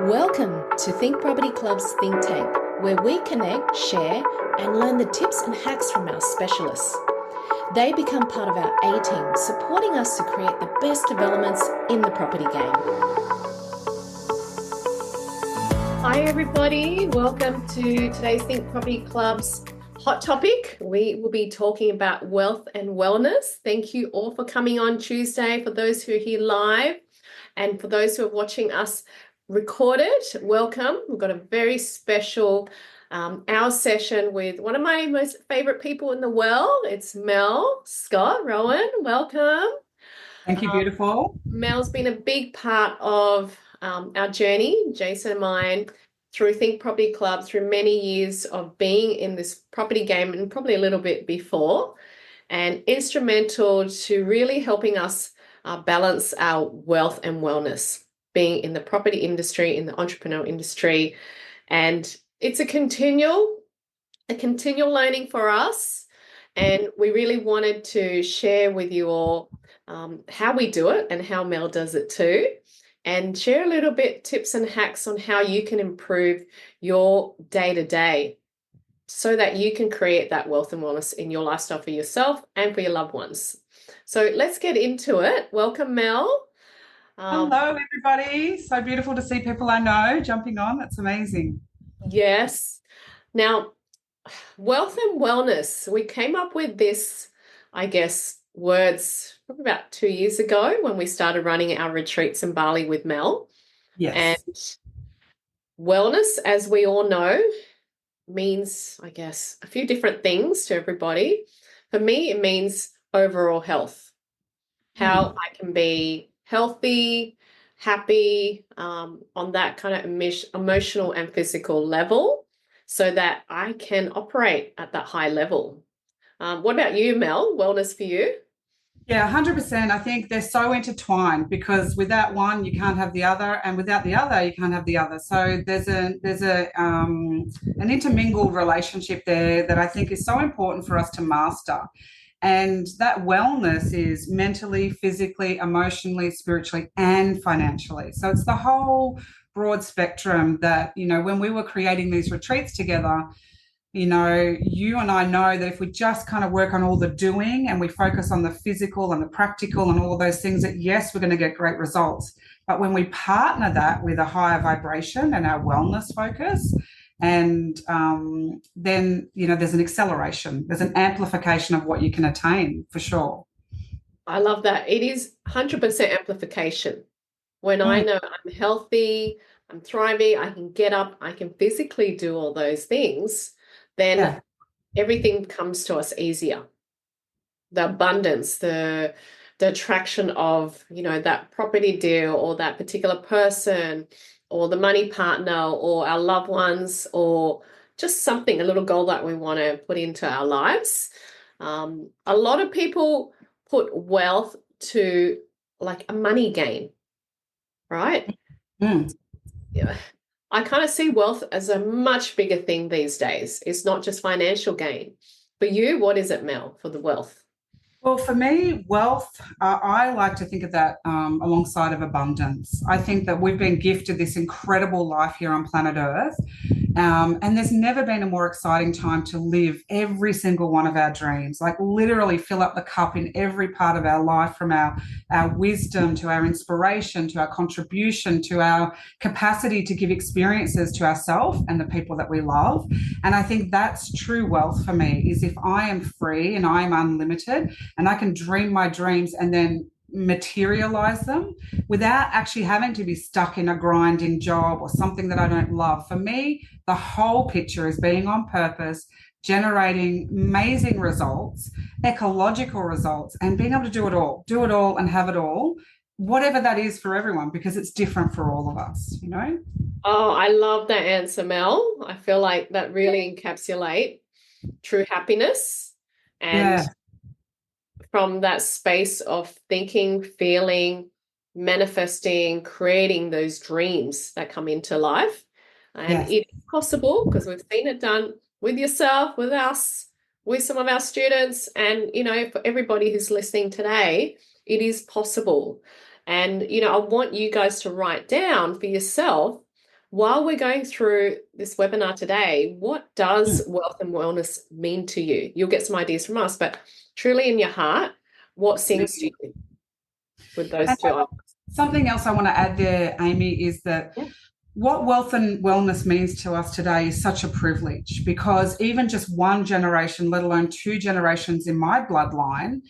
Welcome to Think Property Club's Think Tank, where we connect, share, and learn the tips and hacks from our specialists. They become part of our A team, supporting us to create the best developments in the property game. Hi, everybody. Welcome to today's Think Property Club's hot topic. We will be talking about wealth and wellness. Thank you all for coming on Tuesday, for those who are here live, and for those who are watching us recorded, welcome. We've got a very special hour session with one of my most favorite people in the world. It's Mel Scott-Rowan. Welcome. Thank you, beautiful. Mel's been a big part of our journey, Jason and mine, through Think Property Club, through many years of being in this property game and probably a little bit before, and instrumental to really helping us balance our wealth and wellness, being in the property industry, in the entrepreneurial industry. And it's a continual learning for us. And we really wanted to share with you all how we do it and how Mel does it too, and share a little bit tips and hacks on how you can improve your day-to-day so that you can create that wealth and wellness in your lifestyle for yourself and for your loved ones. So let's get into it. Welcome, Mel. Hello, everybody. So beautiful to see people I know jumping on. That's amazing. Yes. Now, wealth and wellness, we came up with this, I guess, words probably about 2 years ago when we started running our retreats in Bali with Mel. Yes. And wellness, as we all know, means, I guess, a few different things to everybody. For me, it means overall health, how I can be healthy, happy, on that kind of emotional and physical level so that I can operate at that high level. What about you, Mel? Wellness for you? Yeah, 100%. I think they're so intertwined because without one, you can't have the other, and without the other, you can't have the other. So there's an intermingled relationship there that I think is so important for us to master. And that wellness is mentally, physically, emotionally, spiritually, and financially. So it's the whole broad spectrum that, when we were creating these retreats together, you and I know that if we just kind of work on all the doing and we focus on the physical and the practical and all of those things, that yes, we're going to get great results. But when we partner that with a higher vibration and our wellness focus, and then there's an acceleration, there's an amplification of what you can attain, for sure. I love that. It is 100% amplification. When I know I'm healthy, I'm thriving, I can get up, I can physically do all those things, then everything comes to us easier. The abundance, the attraction of, that property deal or that particular person, or the money partner, or our loved ones, or just something, a little goal that we want to put into our lives. A lot of people put wealth to like a money gain, right? Yeah. I kind of see wealth as a much bigger thing these days. It's not just financial gain. For you, what is it, Mel, for the wealth? Well, for me, wealth, I like to think of that alongside of abundance. I think that we've been gifted this incredible life here on planet Earth. And there's never been a more exciting time to live every single one of our dreams, like literally fill up the cup in every part of our life, from our wisdom to our inspiration, to our contribution, to our capacity to give experiences to ourselves and the people that we love. And I think that's true wealth for me, is if I am free and I am unlimited and I can dream my dreams and then materialize them without actually having to be stuck in a grinding job or something that I don't love. For me, the whole picture is being on purpose, generating amazing results, ecological results, and being able to do it all and have it all, whatever that is for everyone, because it's different for all of us, Oh, I love that answer, Mel. I feel like that really encapsulates true happiness, and from that space of thinking, feeling, manifesting, creating those dreams that come into life. And it is possible because we've seen it done with yourself, with us, with some of our students, and, for everybody who's listening today, it is possible. And, I want you guys to write down for yourself while we're going through this webinar today, what does wealth and wellness mean to you? You'll get some ideas from us, but truly in your heart, what sings to you with those two items? Something else I want to add there, Amy, is that what wealth and wellness means to us today is such a privilege, because even just one generation, let alone two generations in my bloodline,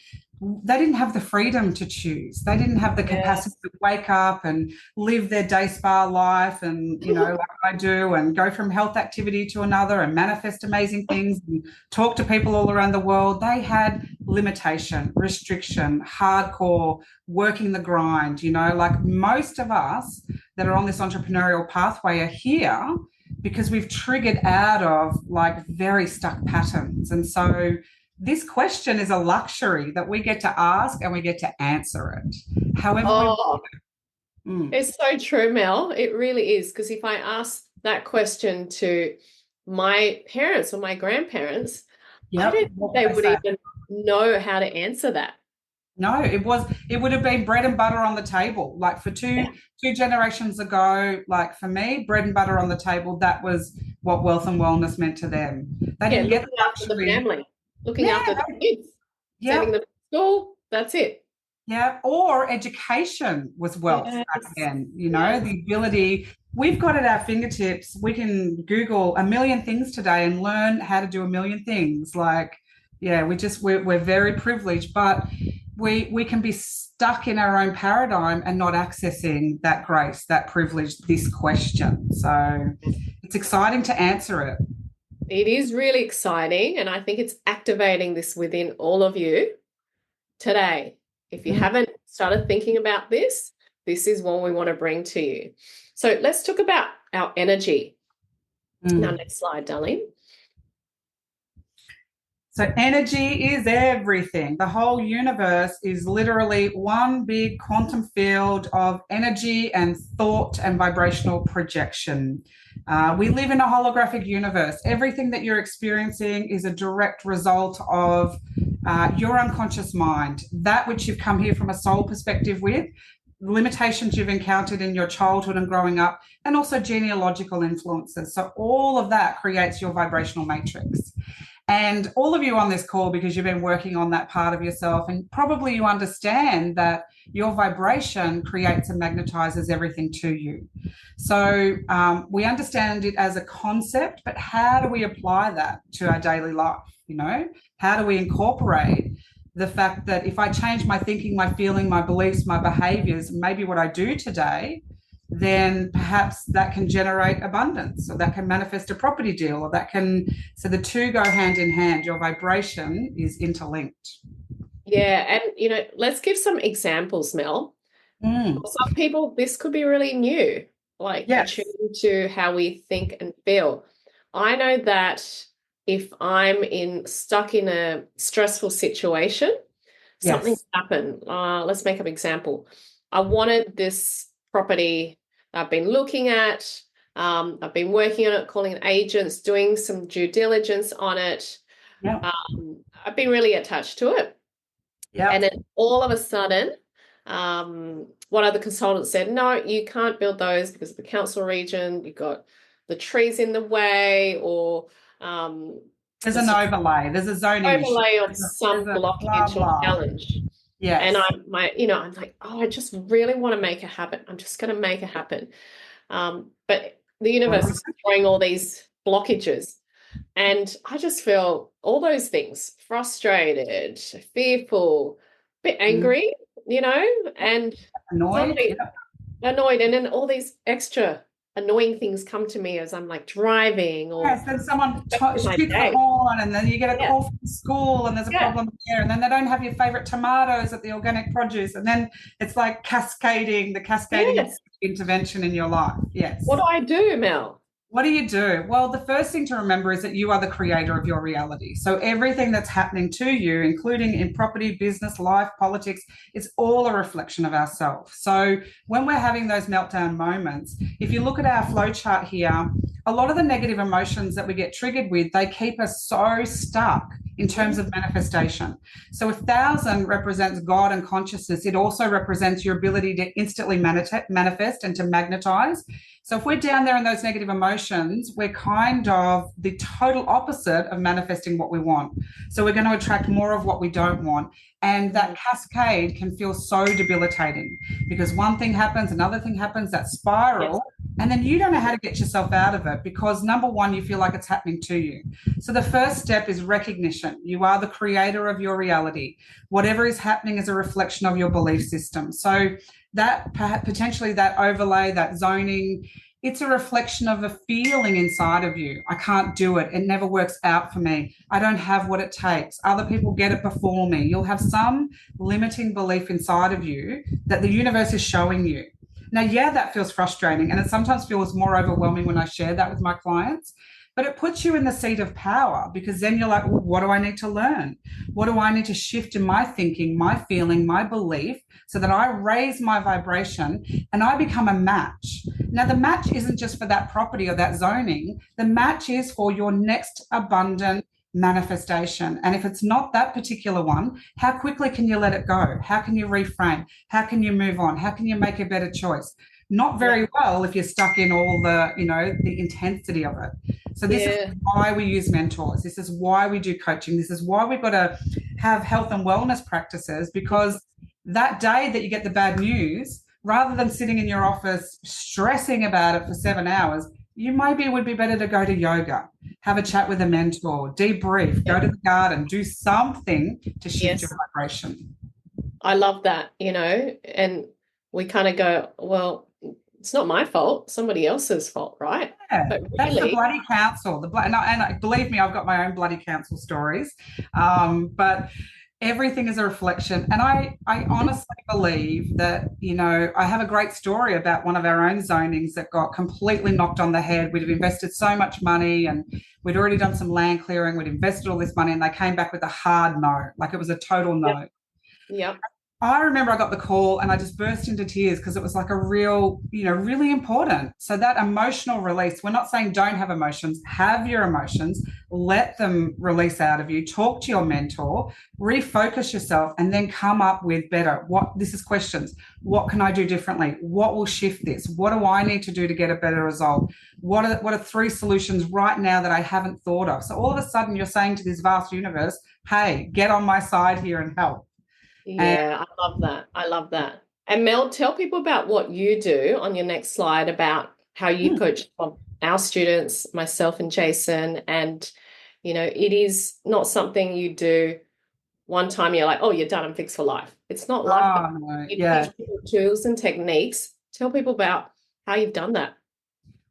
they didn't have the freedom to choose. They didn't have the capacity to wake up and live their day spa life and, like I do, and go from health activity to another and manifest amazing things and talk to people all around the world. They had limitation, restriction, hardcore, working the grind, like most of us that are on this entrepreneurial pathway are here because we've triggered out of like very stuck patterns. And so this question is a luxury that we get to ask and we get to answer it. However, it's so true, Mel. It really is. Because if I ask that question to my parents or my grandparents, I don't think they would even know how to answer that. No, it would have been bread and butter on the table. Like for two generations ago, like for me, bread and butter on the table, that was what wealth and wellness meant to them. They didn't get the after the family. Looking after the kids, sending them to school, that's it. Yeah, or education was wealth back then, the ability. We've got at our fingertips, we can Google a million things today and learn how to do a million things. Like, we're very privileged, but we can be stuck in our own paradigm and not accessing that grace, that privilege, this question. So it's exciting to answer it. It is really exciting, and I think it's activating this within all of you today. If you haven't started thinking about this, this is what we want to bring to you. So let's talk about our energy. Now, next slide, darling. So energy is everything. The whole universe is literally one big quantum field of energy and thought and vibrational projection. We live in a holographic universe. Everything that you're experiencing is a direct result of your unconscious mind, that which you've come here from a soul perspective with, limitations you've encountered in your childhood and growing up, and also genealogical influences. So all of that creates your vibrational matrix. And all of you on this call, because you've been working on that part of yourself, and probably you understand that your vibration creates and magnetizes everything to you. So we understand it as a concept, but how do we apply that to our daily life? How do we incorporate the fact that if I change my thinking, my feeling, my beliefs, my behaviors, maybe what I do today, then perhaps that can generate abundance, or that can manifest a property deal, or so the two go hand in hand. Your vibration is interlinked. Yeah. And, let's give some examples, Mel. For some people, this could be really new, attuned to how we think and feel. I know that if I'm stuck in a stressful situation, something's happened. Let's make an example. I wanted this property I've been looking at. I've been working on it, calling agents, doing some due diligence on it. I've been really attached to it. And then all of a sudden, one of the consultants said, no, you can't build those because of the council region. You've got the trees in the way, or there's an overlay. There's a zoning overlay of some blockage or challenge. Yeah. And I'm like, I just really want to make it happen. I'm just going to make it happen. But the universe is throwing all these blockages. And I just feel all those things, frustrated, fearful, a bit angry, and annoyed. Annoyed. And then all these extra annoying things come to me as I'm like driving, or then someone shoots the horn, and then you get a call from school and there's a problem there, and then they don't have your favorite tomatoes at the organic produce, and then it's like cascading intervention in your life. What do I do, Mel? What do you do? Well, the first thing to remember is that you are the creator of your reality. So everything that's happening to you, including in property, business, life, politics, it's all a reflection of ourselves. So when we're having those meltdown moments, if you look at our flow chart here, a lot of the negative emotions that we get triggered with, they keep us so stuck in terms of manifestation. So if 1,000 represents God and consciousness, it also represents your ability to instantly manifest and to magnetize. So if we're down there in those negative emotions, we're kind of the total opposite of manifesting what we want. So we're going to attract more of what we don't want. And that cascade can feel so debilitating because one thing happens, another thing happens, that spiral, and then you don't know how to get yourself out of it because, number one, you feel like it's happening to you. So the first step is recognition. You are the creator of your reality. Whatever is happening is a reflection of your belief system. So that potentially that overlay, that zoning, it's a reflection of a feeling inside of you. I can't do it. It never works out for me. I don't have what it takes. Other people get it before me. You'll have some limiting belief inside of you that the universe is showing you. Now, yeah, that feels frustrating, and it sometimes feels more overwhelming when I share that with my clients, but it puts you in the seat of power because then you're like, well, what do I need to learn? What do I need to shift in my thinking, my feeling, my belief so that I raise my vibration and I become a match? Now, the match isn't just for that property or that zoning. The match is for your next abundant manifestation. And if it's not that particular one, how quickly can you let it go? How can you reframe? How can you move on? How can you make a better choice? Not very well if you're stuck in all the, the intensity of it. So this is why we use mentors. This is why we do coaching. This is why we've got to have health and wellness practices, because that day that you get the bad news, rather than sitting in your office stressing about it for 7 hours, you maybe it would be better to go to yoga, have a chat with a mentor, debrief, go to the garden, do something to shift your vibration. I love that, and we kind of go, well, it's not my fault, somebody else's fault, right? Yeah, but really, that's the bloody council. And believe me, I've got my own bloody council stories. But everything is a reflection. And I honestly believe that, I have a great story about one of our own zonings that got completely knocked on the head. We'd have invested so much money and we'd already done some land clearing. We'd invested all this money and they came back with a hard no, like it was a total no. Yep. I remember I got the call and I just burst into tears because it was like a real, really important. So that emotional release, we're not saying don't have emotions, have your emotions, let them release out of you, talk to your mentor, refocus yourself, and then come up with better. This is questions. What can I do differently? What will shift this? What do I need to do to get a better result? What are 3 solutions right now that I haven't thought of? So all of a sudden you're saying to this vast universe, hey, get on my side here and help. Yeah, I love that. I love that. And Mel, tell people about what you do on your next slide about how you coach our students, myself and Jason. And, it is not something you do one time, you're like, oh, you're done and fixed for life. It's not like that. No, You teach people tools and techniques. Tell people about how you've done that.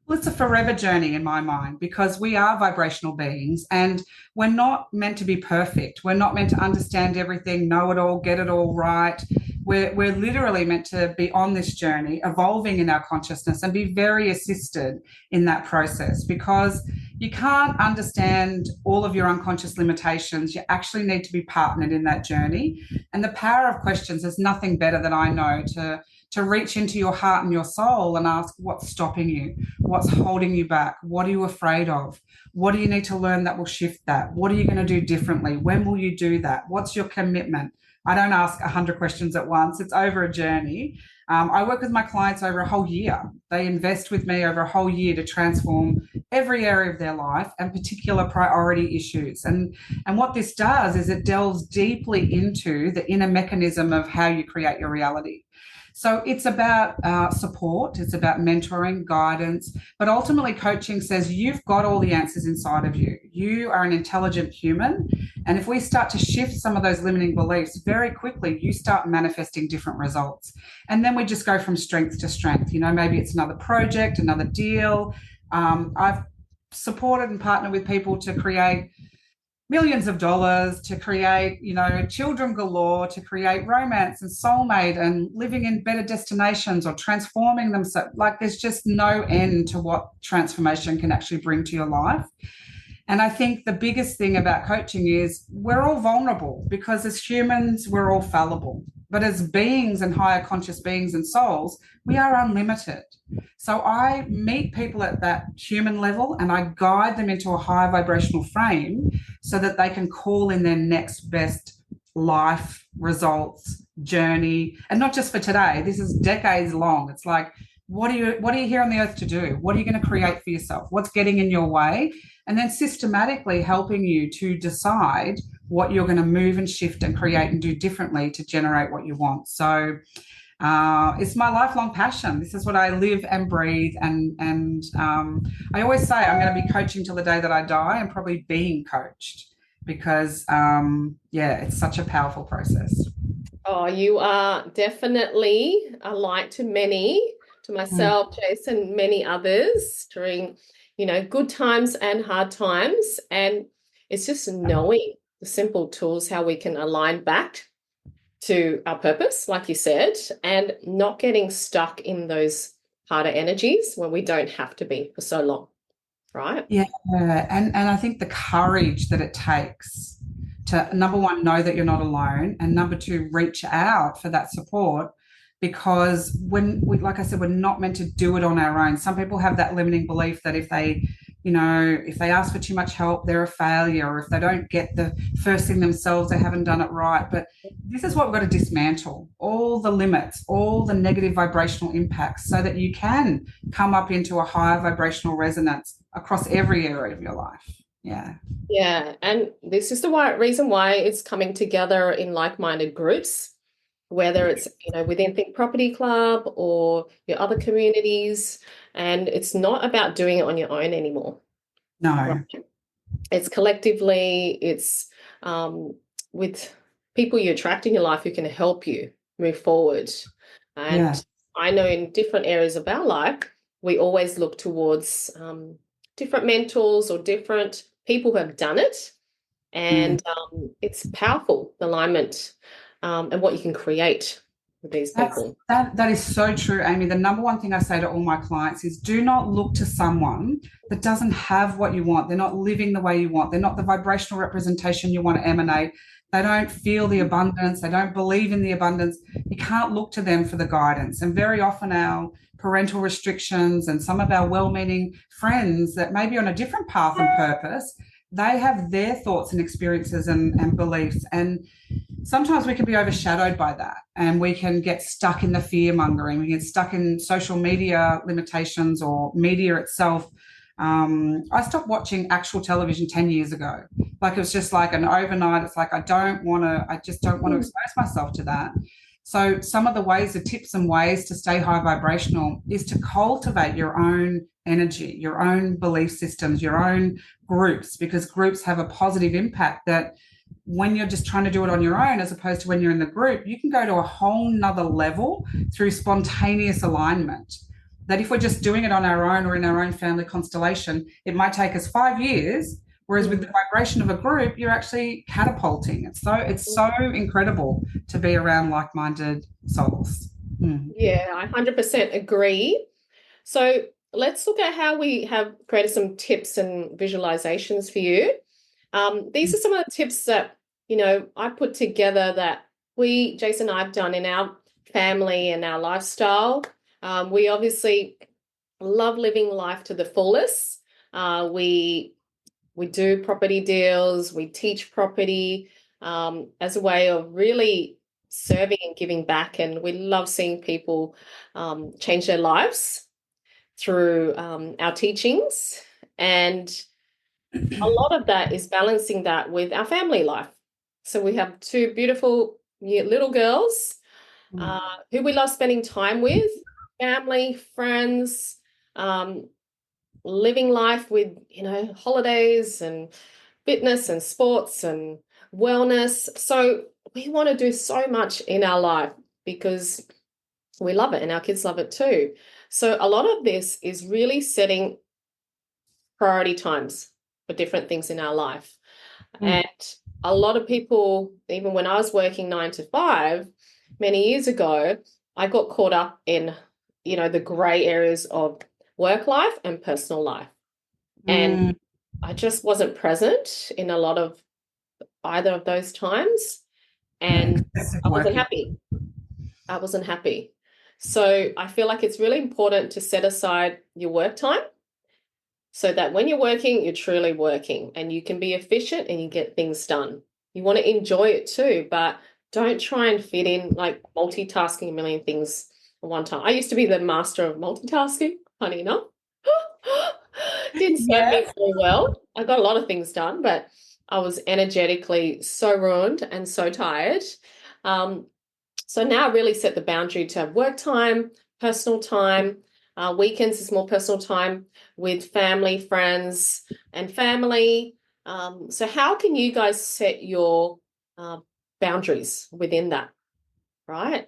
Well, it's a forever journey in my mind because we are vibrational beings and we're not meant to be perfect. We're not meant to understand everything, know it all, get it all right. We're literally meant to be on this journey, evolving in our consciousness and be very assisted in that process because you can't understand all of your unconscious limitations. You actually need to be partnered in that journey. And the power of questions is nothing better than I know to reach into your heart and your soul and ask what's stopping you, what's holding you back, what are you afraid of, what do you need to learn that will shift that, what are you going to do differently, when will you do that, what's your commitment? I don't ask 100 questions at once. It's over a journey. I work with my clients over a whole year. They invest with me over a whole year to transform every area of their life and particular priority issues. And what this does is it delves deeply into the inner mechanism of how you create your reality. So it's about support, it's about mentoring, guidance, but ultimately coaching says you've got all the answers inside of you. You are an intelligent human. And if we start to shift some of those limiting beliefs very quickly, you start manifesting different results. And then we just go from strength to strength. Maybe it's another project, another deal. I've supported and partnered with people to create millions of dollars, to create, children galore, to create romance and soulmate and living in better destinations or transforming them. So there's just no end to what transformation can actually bring to your life. And I think the biggest thing about coaching is we're all vulnerable because as humans, we're all fallible. But as beings and higher conscious beings and souls, we are unlimited. So I meet people at that human level and I guide them into a higher vibrational frame so that they can call in their next best life results, journey, and not just for today. This is decades long. It's like, what are you here on the earth to do? What are you going to create for yourself? What's getting in your way? And then systematically helping you to decide what you're going to move and shift and create and do differently to generate what you want. So it's my lifelong passion. This is what I live and breathe. And I always say I'm going to be coaching till the day that I die and probably being coached because, it's such a powerful process. Oh, you are definitely a light to many, to myself, Jason, many others during, good times and hard times. And it's just knowing the simple tools, how we can align back to our purpose, like you said, and not getting stuck in those harder energies when we don't have to be for so long, right? Yeah, and I think the courage that it takes to, number one, know that you're not alone, and number two, reach out for that support, because when we, like I said, we're not meant to do it on our own. Some people have that limiting belief that if they ask for too much help, they're a failure, or if they don't get the first thing themselves, they haven't done it right. But this is what we've got to dismantle: all the limits, all the negative vibrational impacts, so that you can come up into a higher vibrational resonance across every area of your life. Yeah. Yeah, and this is the reason why it's coming together in like-minded groups, whether it's within Think Property Club or your other communities, and it's not about doing it on your own anymore. No. Right? It's collectively, it's with people you attract in your life who can help you move forward. And I know in different areas of our life, we always look towards different mentors or different people who have done it. And it's powerful, the alignment and what you can create with these people. That is so true, Amy. The number one thing I say to all my clients is do not look to someone that doesn't have what you want. They're not living the way you want. They're not the vibrational representation you want to emanate. They don't feel the abundance. They don't believe in the abundance. You can't look to them for the guidance. And very often our parental restrictions and some of our well-meaning friends that may be on a different path and purpose, they have their thoughts and experiences and beliefs. And sometimes we can be overshadowed by that, and we can get stuck in the fear mongering. We get stuck in social media limitations or media itself. I stopped watching actual television 10 years ago. Like it was just like an overnight. It's like I just don't want to expose myself to that. So some of the tips and ways to stay high vibrational is to cultivate your own energy, your own belief systems, your own groups, because groups have a positive impact that when you're just trying to do it on your own, as opposed to when you're in the group, you can go to a whole nother level through spontaneous alignment. That if we're just doing it on our own or in our own family constellation, it might take us 5 years. Whereas with the vibration of a group, you're actually catapulting. It's so incredible to be around like-minded souls. Yeah, I 100% agree. So let's look at how we have created some tips and visualizations for you. These are some of the tips that, I put together that Jason and I have done in our family and our lifestyle. We obviously love living life to the fullest. We do property deals, we teach property as a way of really serving and giving back. And we love seeing people change their lives through our teachings. And a lot of that is balancing that with our family life. So we have two beautiful little girls who we love spending time with, family, friends, living life with, holidays and fitness and sports and wellness. So we want to do so much in our life because we love it and our kids love it too. So a lot of this is really setting priority times for different things in our life. And a lot of people, even when I was working 9 to 5 many years ago, I got caught up in, the gray areas of work life and personal life. And I just wasn't present in a lot of either of those times. and excessive I wasn't working. happy. I wasn't happy. So I feel like it's really important to set aside your work time so that when you're working, you're truly working and you can be efficient and you get things done. You want to enjoy it too, but don't try and fit in like multitasking a million things at one time. I used to be the master of multitasking, funny enough. Didn't serve me Yes. very well. I got a lot of things done, but I was energetically so ruined and so tired. Um, so now I really set the boundary to have work time, personal time. Weekends is more personal time with family, friends, and family. So how can you guys set your uh, boundaries within that, right?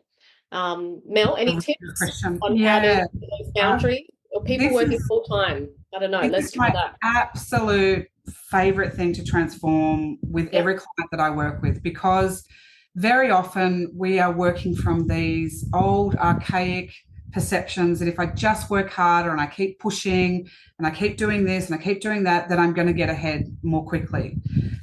Mel, any Good tips question. on how to Yeah. set those Uh, boundaries? Or people this working is full time? I don't know. this Let's is try my that. absolute favorite thing to transform with Yep. every client that I work with, because very often we are working from these old archaic perceptions that if I just work harder and I keep pushing and I keep doing this and I keep doing that, then I'm going to get ahead more quickly.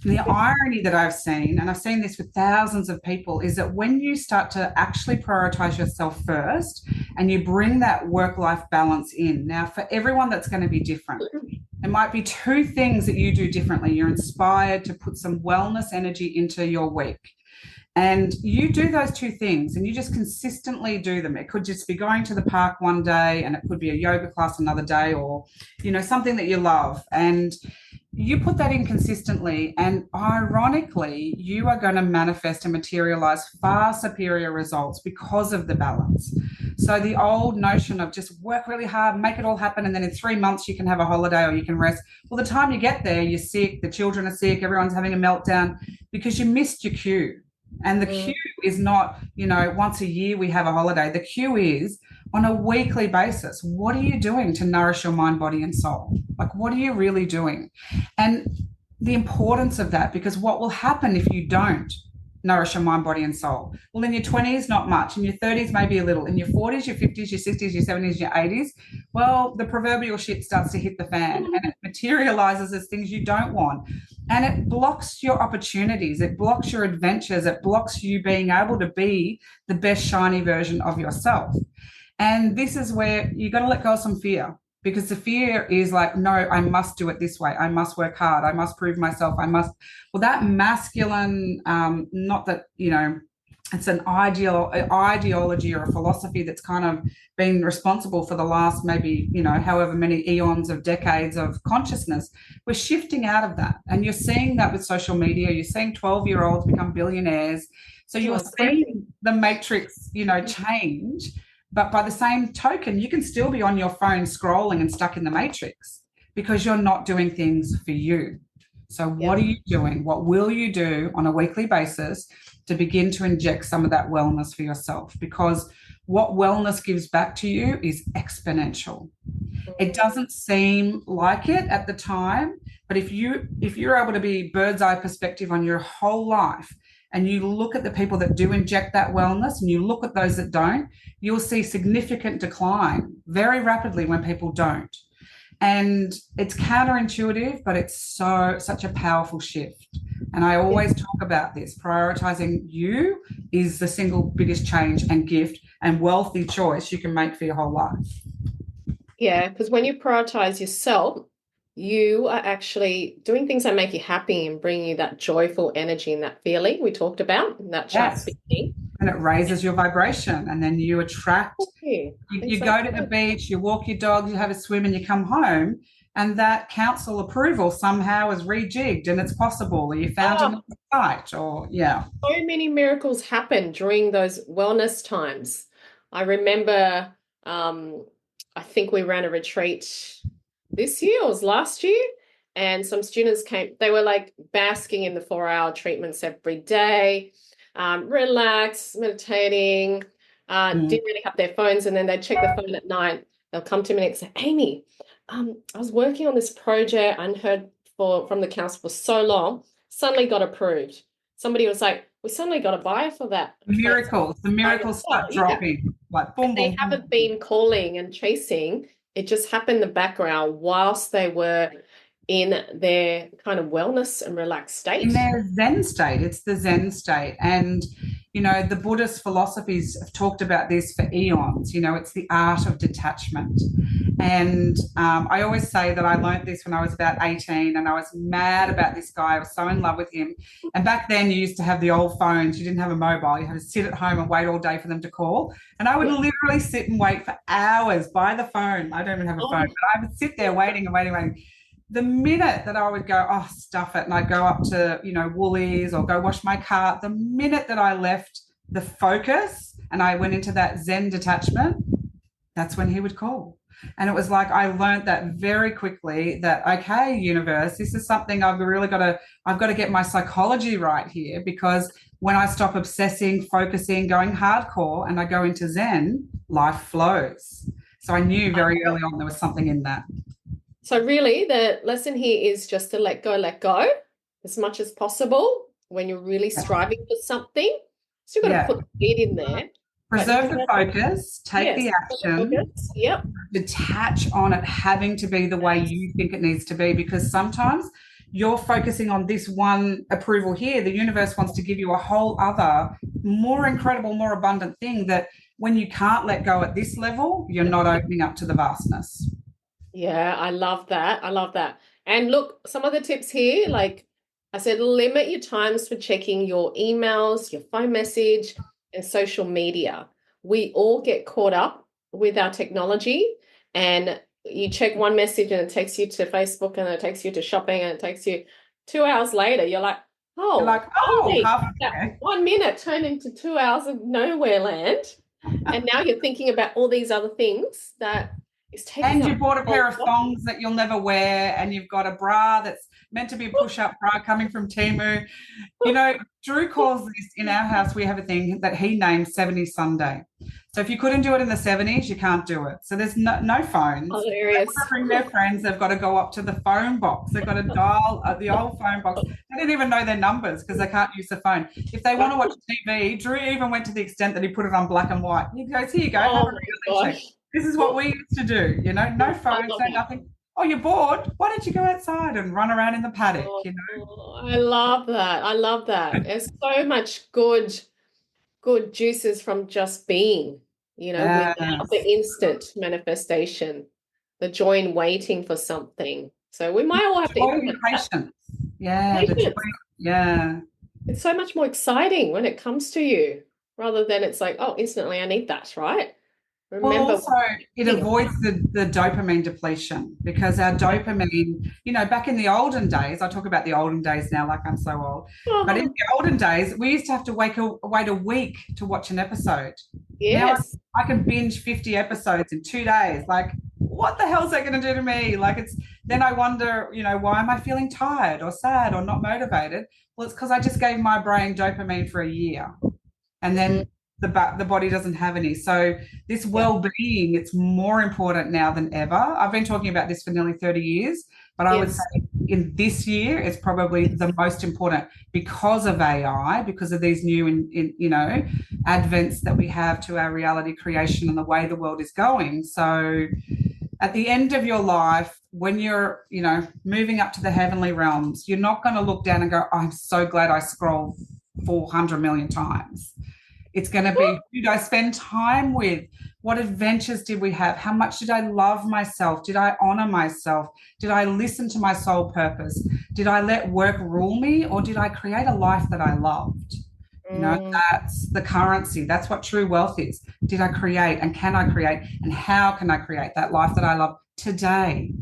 And the irony that I've seen, and I've seen this with thousands of people, is that when you start to actually prioritize yourself first and you bring that work-life balance in, now for everyone that's going to be different. It might be two things that you do differently. You're inspired to put some wellness energy into your week. And you do those two things and you just consistently do them. It could just be going to the park one day and it could be a yoga class another day, or, something that you love. And you put that in consistently, and ironically, you are going to manifest and materialize far superior results because of the balance. So the old notion of just work really hard, make it all happen, and then in 3 months you can have a holiday or you can rest. Well, the time you get there, you're sick, the children are sick, everyone's having a meltdown because you missed your cue. And the cue is not, once a year we have a holiday. The cue is on a weekly basis. What are you doing to nourish your mind, body, and soul? Like, what are you really doing? And the importance of that, because what will happen if you don't nourish your mind, body, and soul? Well, in your 20s, not much. In your 30s, maybe a little. In your 40s, your 50s, your 60s, your 70s, your 80s, well, the proverbial shit starts to hit the fan and it materializes as things you don't want. And it blocks your opportunities. It blocks your adventures. It blocks you being able to be the best shiny version of yourself. And this is where you got to let go of some fear, because the fear is like, no, I must do it this way. I must work hard. I must prove myself. Well, that masculine, not that, it's an ideology or a philosophy that's kind of been responsible for the last maybe, however many eons of decades of consciousness. We're shifting out of that. And you're seeing that with social media. You're seeing 12-year-olds become billionaires. So you're seeing the matrix, change. But by the same token, you can still be on your phone scrolling and stuck in the matrix because you're not doing things for you. So what are you doing? What will you do on a weekly basis to begin to inject some of that wellness for yourself? Because what wellness gives back to you is exponential. It doesn't seem like it at the time, but if you're able to be bird's eye perspective on your whole life, and you look at the people that do inject that wellness and you look at those that don't, you'll see significant decline very rapidly when people don't. And it's counterintuitive, but it's such a powerful shift. And I always talk about this. Prioritizing you is the single biggest change and gift and wealthy choice you can make for your whole life. Yeah, because when you prioritize yourself, you are actually doing things that make you happy and bring you that joyful energy and that feeling we talked about in that chat speaking. And it raises your vibration, and then you attract. You go to the beach, you walk your dogs, you have a swim, and you come home, and that council approval somehow is rejigged, and it's possible, or you found another site, or So many miracles happen during those wellness times. I remember, I think we ran a retreat this year or was last year, and some students came. They were like basking in the 4-hour treatments every day, relaxed, meditating, didn't really have their phones, and then they'd check the phone at night. They'll come to me and say, Amy, I was working on this project and heard from the council for so long, suddenly got approved. Somebody was like, we suddenly got a buyer for that. The miracles start dropping. Like boom, they boom, haven't boom. been calling and chasing. It just happened in the background whilst they were in their kind of wellness and relaxed In state. their Zen state. It's the Zen state. And, the Buddhist philosophies have talked about this for eons. It's the art of detachment. And I always say that I learned this when I was about 18 and I was mad about this guy. I was so in love with him. And back then you used to have the old phones. You didn't have a mobile. You had to sit at home and wait all day for them to call. And I would literally sit and wait for hours by the phone. I don't even have a phone, but I would sit there waiting and waiting, waiting. The minute that I would go, oh, stuff it, and I'd go up to, Woolies or go wash my car, the minute that I left the focus and I went into that Zen detachment, that's when he would call. And it was like I learned that very quickly that, okay, universe, this is something I've got to get my psychology right here, because when I stop obsessing, focusing, going hardcore, and I go into Zen, life flows. So I knew very early on there was something in that. So really the lesson here is just to let go as much as possible when you're really striving for something. So you've got to put it in there. Preserve the focus, take the action, detach on it having to be the way you think it needs to be, because sometimes you're focusing on this one approval here. The universe wants to give you a whole other, more incredible, more abundant thing that when you can't let go at this level, you're not opening up to the vastness. Yeah, I love that. I love that. And look, some of the tips here, like I said, limit your times for checking your emails, your phone message, and social media. We all get caught up with our technology, and you check one message and it takes you to Facebook and it takes you to shopping and it takes you 2 hours later. You're like, that 1 minute turned into 2 hours of nowhere land. And now you're thinking about all these other things that and you bought a pair of thongs that you'll never wear, and you've got a bra that's meant to be a push-up bra coming from Temu. Drew calls this, in our house, we have a thing that he named 70s Sunday. So if you couldn't do it in the 70s, you can't do it. So there's no phones. Hilarious. They bring their friends. They've got to go up to the phone box. They've got to dial the old phone box. They didn't even know their numbers because they can't use the phone. If they want to watch TV, Drew even went to the extent that he put it on black and white. He goes, here you go, have a reality check. This is what we used to do, no phones, no nothing. Oh, you're bored? Why don't you go outside and run around in the paddock, I love that. I love that. There's so much good juices from just being, without the instant manifestation, the joy in waiting for something. So we might all have to implement patience. Yeah. It's so much more exciting when it comes to you, rather than it's like, oh, instantly I need that, right? Remember, also, it avoids the dopamine depletion, because our dopamine, back in the olden days, I talk about the olden days now like I'm so old, but in the olden days, we used to have to wait a week to watch an episode. Yes. Now I can binge 50 episodes in 2 days. Like, what the hell is that going to do to me? Like, then I wonder, why am I feeling tired or sad or not motivated? Well, it's because I just gave my brain dopamine for a year, and then the body doesn't have any. So this well-being, it's more important now than ever. I've been talking about this for nearly 30 years, but I would say in this year, it's probably the most important, because of AI, because of these new, advents that we have to our reality creation and the way the world is going. So at the end of your life, when you're, moving up to the heavenly realms, you're not going to look down and go, oh, I'm so glad I scrolled 400 million times. It's going to be, who did I spend time with? What adventures did we have? How much did I love myself? Did I honor myself? Did I listen to my soul purpose? Did I let work rule me, or did I create a life that I loved? That's the currency. That's what true wealth is. Did I create, and can I create, and how can I create that life that I love today?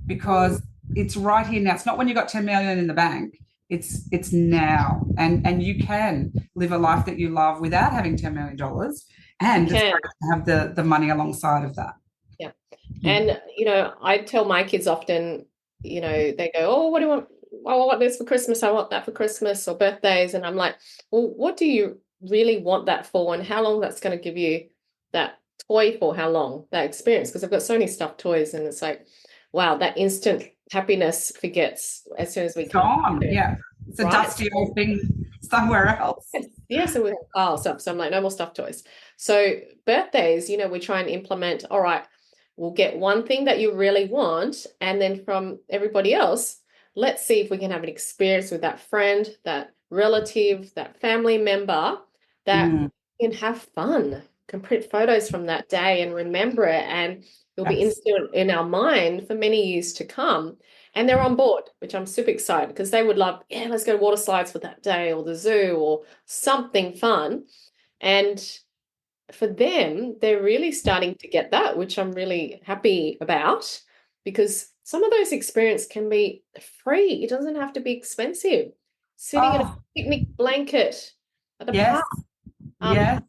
Because it's right here now. It's not when you got 10 million in the bank. It's now, and you can live a life that you love without having $10 million, and just have the money alongside of that. Yeah. And I tell my kids often, they go, oh, what do you want? I want this for Christmas, I want that for Christmas, or birthdays. And I'm like, well, what do you really want that for, and how long that's going to give you that toy for? How long that experience? Because I've got so many stuffed toys, and it's like, wow, that instant happiness forgets as soon as we come. Yeah, it's a dusty old thing somewhere else. Yeah, so we have pile stuff. So I'm like, no more stuffed toys. So birthdays, we try and implement, all right, we'll get one thing that you really want, and then from everybody else, let's see if we can have an experience with that friend, that relative, that family member that can have fun, can print photos from that day and remember it, and it'll be instilled in our mind for many years to come. And they're on board, which I'm super excited because they would love, yeah, let's go to water slides for that day or the zoo or something fun. And for them, they're really starting to get that, which I'm really happy about, because some of those experiences can be free. It doesn't have to be expensive. Sitting in a picnic blanket at the park,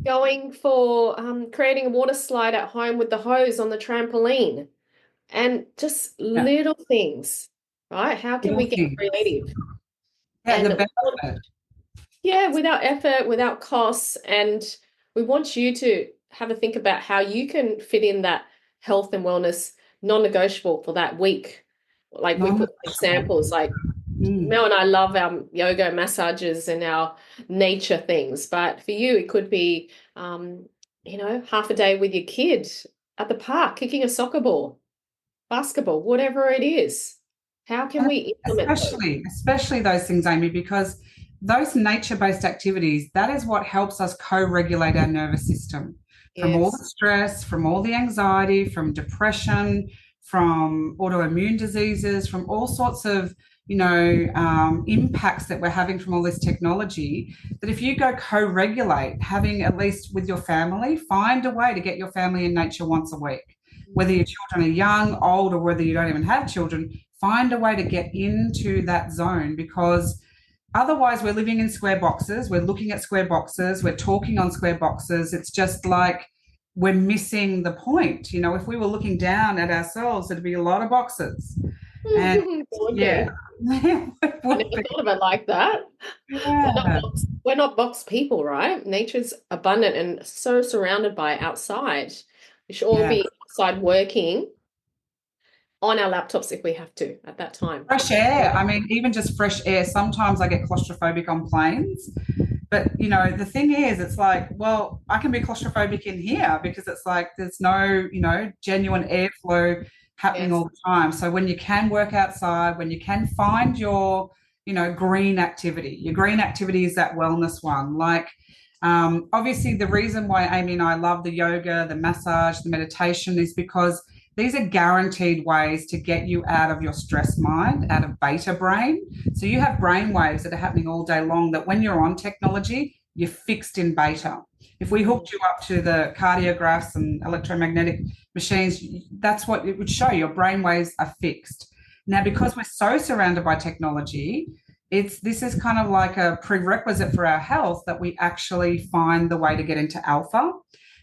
going for creating a water slide at home with the hose on the trampoline, and just little things, right? How can we get creative? Yeah, the And benefit. yeah, without effort, without costs. And we want you to have a think about how you can fit in that health and wellness non-negotiable for that week. Like we put examples like Mel and I love our yoga massages and our nature things, but for you, it could be, half a day with your kid at the park, kicking a soccer ball, basketball, whatever it is. How can we implement those? Especially those things, Amy, because those nature-based activities, that is what helps us co-regulate our nervous system from all the stress, from all the anxiety, from depression, from autoimmune diseases, from all sorts of impacts that we're having from all this technology. That if you go co-regulate, having at least with your family, find a way to get your family in nature once a week. Whether your children are young, old, or whether you don't even have children, find a way to get into that zone, because otherwise we're living in square boxes, we're looking at square boxes, we're talking on square boxes. It's just like we're missing the point. If we were looking down at ourselves, it'd be a lot of boxes. And I never thought of it like that. Yeah. We're not box people, right? Nature's abundant and so surrounded by outside. We should all be outside working on our laptops if we have to at that time. Fresh air. I mean, even just fresh air. Sometimes I get claustrophobic on planes. But, the thing is, it's like, well, I can be claustrophobic in here because it's like there's no, genuine airflow happening all the time. So when you can work outside, when you can find your, green activity, your green activity is that wellness one. Like, obviously, the reason why Amy and I love the yoga, the massage, the meditation is because these are guaranteed ways to get you out of your stress mind, out of beta brain. So you have brain waves that are happening all day long that when you're on technology, you're fixed in beta. If we hooked you up to the cardiographs and electromagnetic machines, that's what it would show. Your brain waves are fixed. Now, because we're so surrounded by technology, this is kind of like a prerequisite for our health that we actually find the way to get into alpha.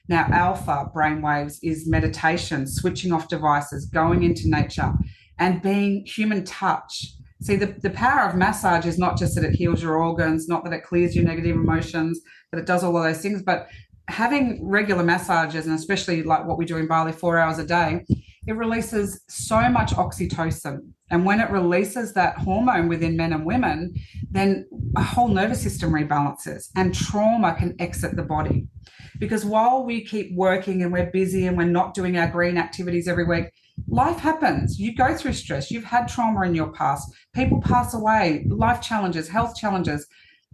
Now, alpha brainwaves is meditation, switching off devices, going into nature, and being human touch. See, the power of massage is not just that it heals your organs, not that it clears your negative emotions, that it does all of those things, but having regular massages, and especially like what we do in Bali 4 hours a day, it releases so much oxytocin. And when it releases that hormone within men and women, then a whole nervous system rebalances and trauma can exit the body. Because while we keep working and we're busy and we're not doing our green activities every week, life happens. You go through stress. You've had trauma in your past. People pass away, life challenges, health challenges.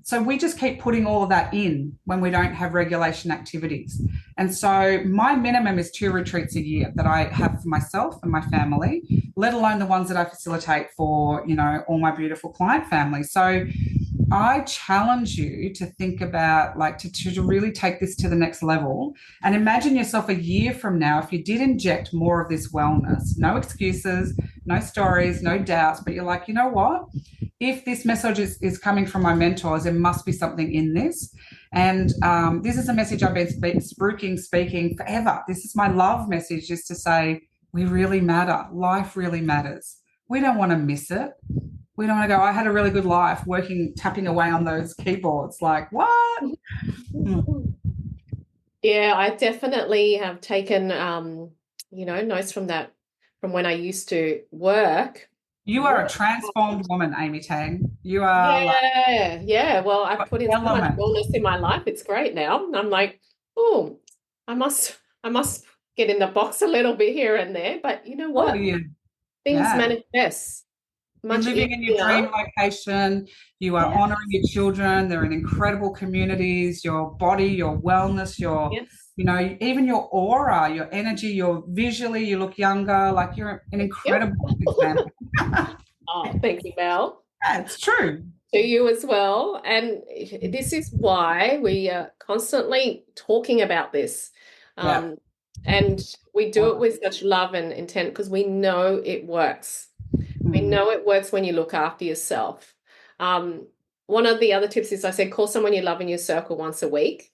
So we just keep putting all of that in when we don't have regulation activities. And so my minimum is 2 retreats a year that I have for myself and my family, let alone the ones that I facilitate for, all my beautiful client families. So I challenge you to think about, like, to really take this to the next level and imagine yourself a year from now, if you did inject more of this wellness, no excuses, no stories, no doubts, but you're like, you know what? If this message is coming from my mentors, there must be something in this. And this is a message I've been speaking forever. This is my love message, is to say, we really matter. Life really matters. We don't want to miss it. We don't want to go, I had a really good life tapping away on those keyboards. Like, what? Yeah, I definitely have taken, notes from that, from when I used to work. You are a transformed woman, Amy Tang. You are. Yeah. Well, I've put in so much wellness in my life. It's great now. I'm like, oh, I must get in the box a little bit here and there, but you know Oh, what? yeah. Things Yeah. manifest You're much living in your easier. dream location. You are Yeah. honoring your children. They're in incredible communities. Your body, your wellness, your, Yes. you know, even your aura, your energy, your visually, you look younger. Like you're an Thank you. incredible example. Oh, thank you, Mel. Yeah, it's true. To you as well. And this is why we are constantly talking about this. Yeah. Um, and we do it with such love and intent because we know it works. We Mm. know it works when you look after yourself. Um, one of the other tips is I said, call someone you love in your circle once a week.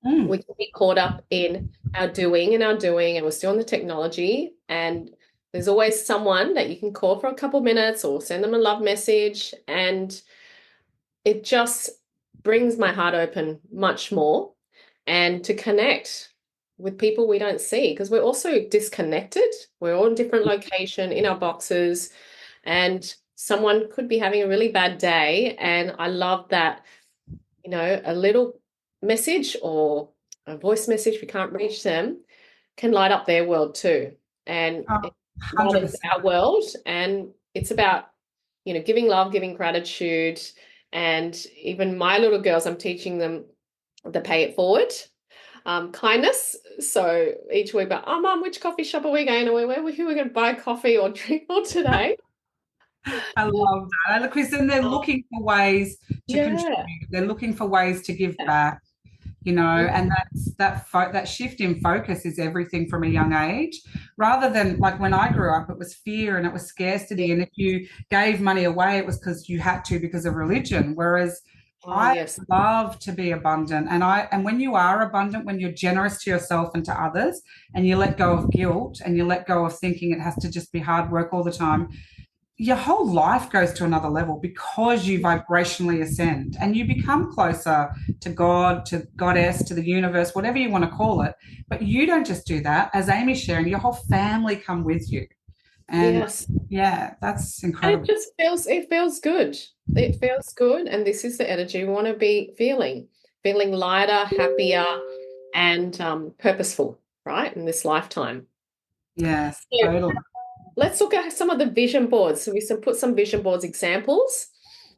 We Mm. can be caught up in our doing and our doing, and we're still on the technology. And there's always someone that you can call for a couple minutes or send them a love message. And it just brings my heart open much more and to connect with people we don't see because we're also disconnected. We're all in different location in our boxes and someone could be having a really bad day. And I love that, you know, a little message or a voice message, if you can't reach them, can light up their world too. And Oh, it lightens 100%. our world. And it's about, you know, giving love, giving gratitude. And even my little girls, I'm teaching them the pay it forward. Kindness. So each week, but oh, Mum, which coffee shop are we going to? Where who are we going to buy coffee or drink for today? I love that. Because then they're Oh, looking for ways to yeah. contribute. They're looking for ways to give Yeah. back, you know, Yeah. and that shift in focus is everything from a young age. Rather than like when I grew up, it was fear and it was scarcity, and if you gave money away, it was because you had to because of religion. Whereas Oh, I yes. love to be abundant, and when you are abundant, when you're generous to yourself and to others, and you let go of guilt and you let go of thinking it has to just be hard work all the time, your whole life goes to another level because you vibrationally ascend and you become closer to God, to Goddess, to the universe, whatever you want to call it. But you don't just do that. As Amy's sharing, your whole family come with you. And Yes. yeah, that's And incredible. it feels good. It feels good. And this is the energy we want to be feeling lighter, happier, and purposeful, right? In this lifetime. Yes, So totally. let's look at some of the vision boards. So we put some vision boards examples.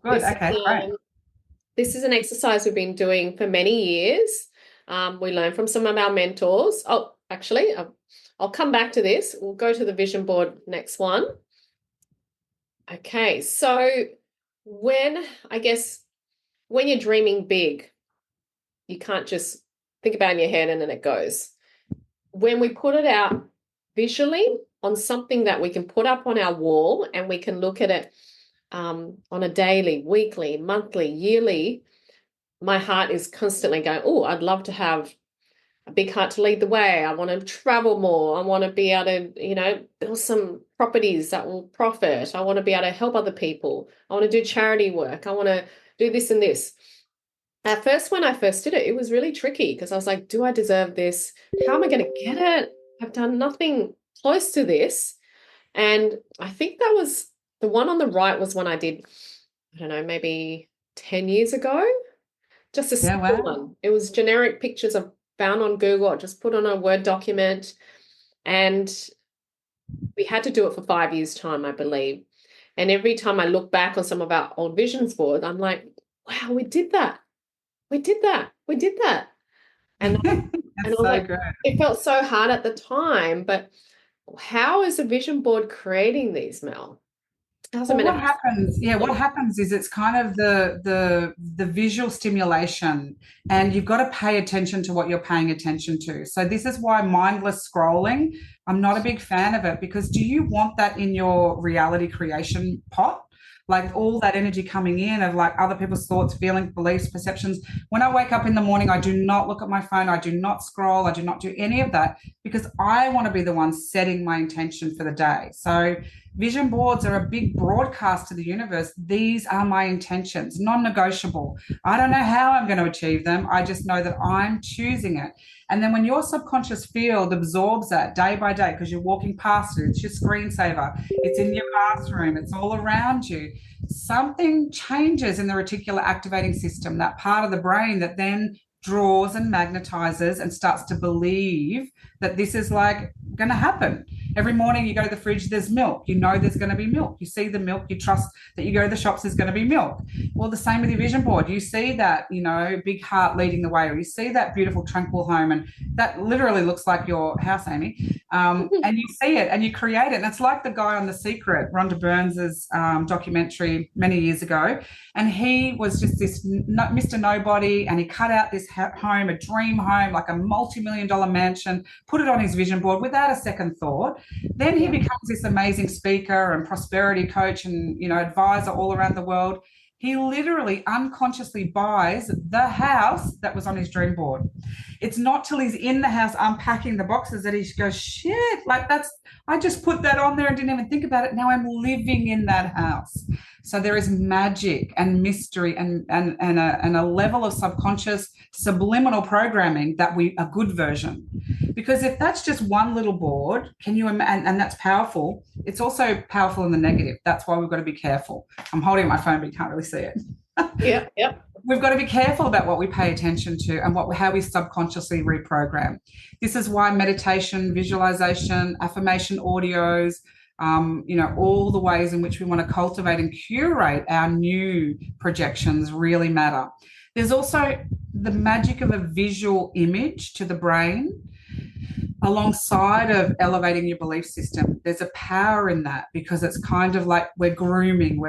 Good. This Okay, great. this is an exercise we've been doing for many years. We learned from some of our mentors. Oh, actually, I'll come back to this. We'll go to the vision board next one. Okay, so I guess when you're dreaming big, you can't just think about it in your head and then it goes. When we put it out visually on something that we can put up on our wall and we can look at it on a daily, weekly, monthly, yearly, my heart is constantly going, oh, I'd love to have a big heart to lead the way. I want to travel more. I want to be able to, you know, build some properties that will profit. I want to be able to help other people. I want to do charity work. I want to do this and this. At first, when I first did it, it was really tricky because I was like, do I deserve this? How am I going to get it? I've done nothing close to this. And I think that was the one on the right was one I did, I don't know, maybe 10 years ago. Just a Yeah, simple wow. one. It was generic pictures I found on Google. I just put on a Word document and we had to do it for 5 years' time, I believe. And every time I look back on some of our old visions board, I'm like, wow, we did that. We did that. We did that. And I That's was so like, good. it felt so hard at the time, but how is a vision board creating these, Mel? How's it Well, what manifest? happens? Yeah, what happens is it's kind of the visual stimulation, and you've got to pay attention to what you're paying attention to. So this is why mindless scrolling, I'm not a big fan of it, because do you want that in your reality creation pot? Like all that energy coming in of like other people's thoughts, feelings, beliefs, perceptions. When I wake up in the morning, I do not look at my phone. I do not scroll. I do not do any of that because I want to be the one setting my intention for the day. So vision boards are a big broadcast to the universe. These are my intentions, non negotiable. I don't know how I'm going to achieve them. I just know that I'm choosing it. And then when your subconscious field absorbs that day by day, because you're walking past it, it's your screensaver, it's in your bathroom, it's all around you, something changes in the reticular activating system, that part of the brain that then draws and magnetizes and starts to believe that this is like going to happen. Every morning you go to the fridge, there's milk. You know there's going to be milk. You see the milk, you trust that you go to the shops, there's going to be milk. Well, the same with your vision board. You see that, big heart leading the way, or you see that beautiful tranquil home, and that literally looks like your house, Amy. And you see it and you create it. And it's like the guy on The Secret, Rhonda Burns's documentary many years ago. And he was just this Mr. Nobody, and he cut out this home, a dream home, like a multi-million-dollar mansion, put it on his vision board without a second thought. Then he becomes this amazing speaker and prosperity coach and, advisor all around the world. He literally unconsciously buys the house that was on his dream board. It's not till he's in the house unpacking the boxes that he goes, shit, I just put that on there and didn't even think about it. Now I'm living in that house. So there is magic and mystery and a level of subconscious subliminal programming that a good version. Because if that's just one little board, and that's powerful, it's also powerful in the negative. That's why we've got to be careful. I'm holding my phone, but you can't really see it. Yeah. We've got to be careful about what we pay attention to and how we subconsciously reprogram. This is why meditation, visualization, affirmation audios, all the ways in which we want to cultivate and curate our new projections really matter. There's also the magic of a visual image to the brain alongside of elevating your belief system. There's a power in that, because it's kind of like we're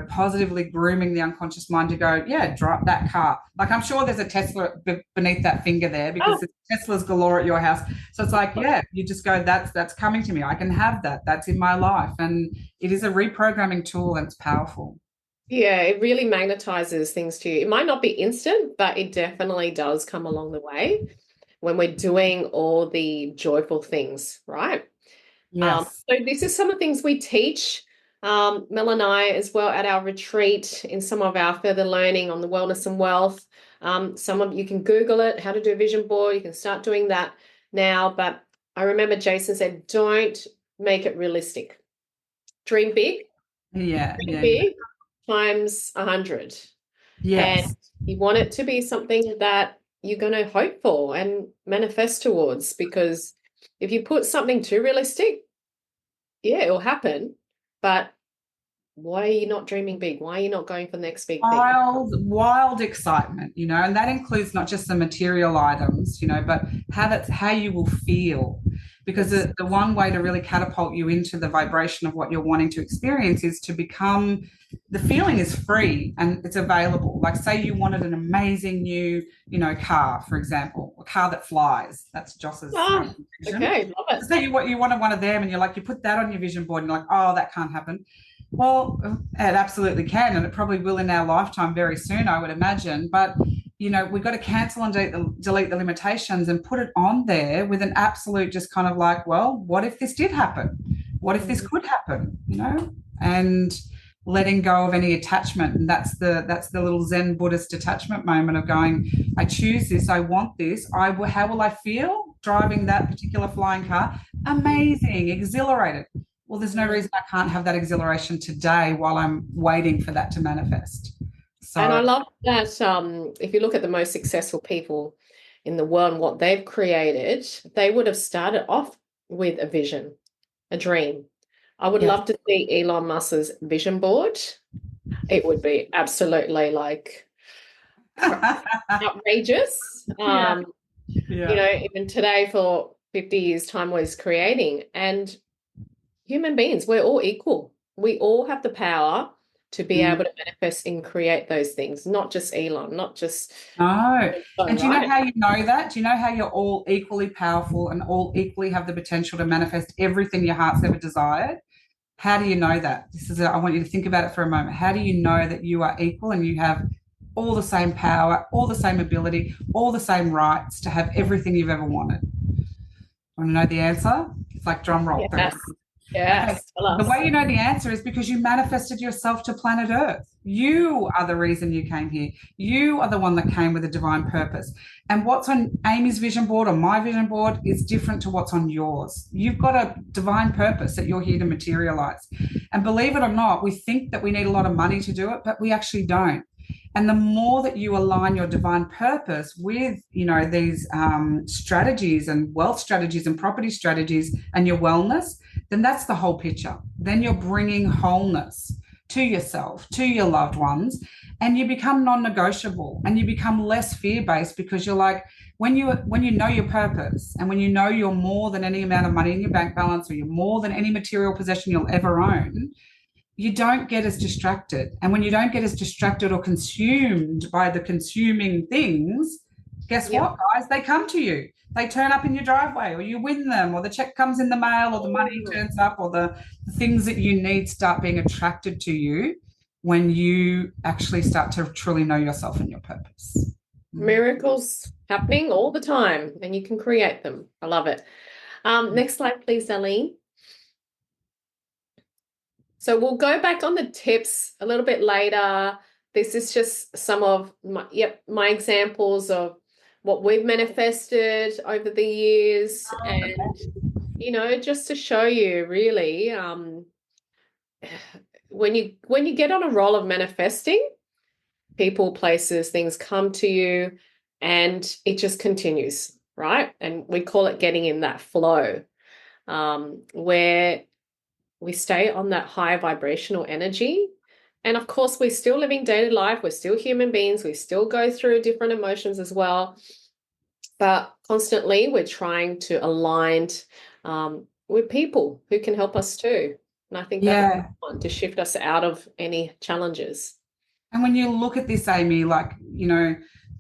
positively grooming the unconscious mind to go, yeah, drive that car. Like, I'm sure there's a Tesla beneath that finger there, because there's Teslas galore at your house. So it's like, yeah, you just go, that's coming to me. I can have that. That's in my life. And it is a reprogramming tool, and it's powerful. Yeah, it really magnetizes things to you. It might not be instant, but it definitely does come along the way when we're doing all the joyful things, right? Yes. So this is some of the things we teach, Mel and I, as well, at our retreat, in some of our further learning on the wellness and wealth. You can Google it, how to do a vision board. You can start doing that now. But I remember Jason said, don't make it realistic. Dream big. Yeah. Dream big times 100. Yes. And you want it to be something that you're going to hope for and manifest towards, because if you put something too realistic, yeah, it'll happen. But why are you not dreaming big? Why are you not going for the next big thing? Wild excitement, and that includes not just the material items, but how you will feel. Because the one way to really catapult you into the vibration of what you're wanting to experience is to become, the feeling is free and it's available. Like, say you wanted an amazing new, car, for example, a car that flies. That's Joss's. Okay, love it. Say you wanted one of them, and you put that on your vision board, and you're like, oh, that can't happen. Well, it absolutely can, and it probably will in our lifetime very soon, I would imagine. But we've got to cancel and delete the limitations and put it on there with an absolute just kind of like, well, what if this did happen? What if this could happen? And letting go of any attachment. And that's the little Zen Buddhist attachment moment of going, I choose this, I want this. How will I feel driving that particular flying car? Amazing, exhilarated. Well, there's no reason I can't have that exhilaration today while I'm waiting for that to manifest. So, and I love that if you look at the most successful people in the world and what they've created, they would have started off with a vision, a dream. I would love to see Elon Musk's vision board. It would be absolutely outrageous. Even today for 50 years time was creating. And human beings, we're all equal. We all have the power to be able to manifest and create those things, not just Elon, not just... No. And do you know how you know that? Do you know how you're all equally powerful and all equally have the potential to manifest everything your heart's ever desired? How do you know that? I want you to think about it for a moment. How do you know that you are equal and you have all the same power, all the same ability, all the same rights to have everything you've ever wanted? Want to know the answer? It's like drum roll. Yes. Okay. The way you know the answer is because you manifested yourself to planet Earth. You are the reason you came here. You are the one that came with a divine purpose. And what's on Amy's vision board or my vision board is different to what's on yours. You've got a divine purpose that you're here to materialize. And believe it or not, we think that we need a lot of money to do it, but we actually don't. And the more that you align your divine purpose with, these strategies and wealth strategies and property strategies and your wellness, then that's the whole picture. Then you're bringing wholeness to yourself, to your loved ones, and you become non-negotiable and you become less fear-based, because you're like, when you know your purpose, and when you know you're more than any amount of money in your bank balance, or you're more than any material possession you'll ever own, you don't get as distracted. And when you don't get as distracted or consumed by the consuming things, guess what, guys? They come to you. They turn up in your driveway, or you win them, or the check comes in the mail, or the money turns up, or the things that you need start being attracted to you when you actually start to truly know yourself and your purpose. Miracles happening all the time, and you can create them. I love it. Next slide, please, Darlene. So we'll go back on the tips a little bit later. This is just some of my examples of what we've manifested over the years, and just to show you really, when you get on a roll of manifesting, people, places, things come to you, and it just continues, right? And we call it getting in that flow, where we stay on that high vibrational energy. And of course, we're still living daily life. We're still human beings. We still go through different emotions as well. But constantly, we're trying to align with people who can help us too. And I think that's important, to shift us out of any challenges. And when you look at this, Amy, like,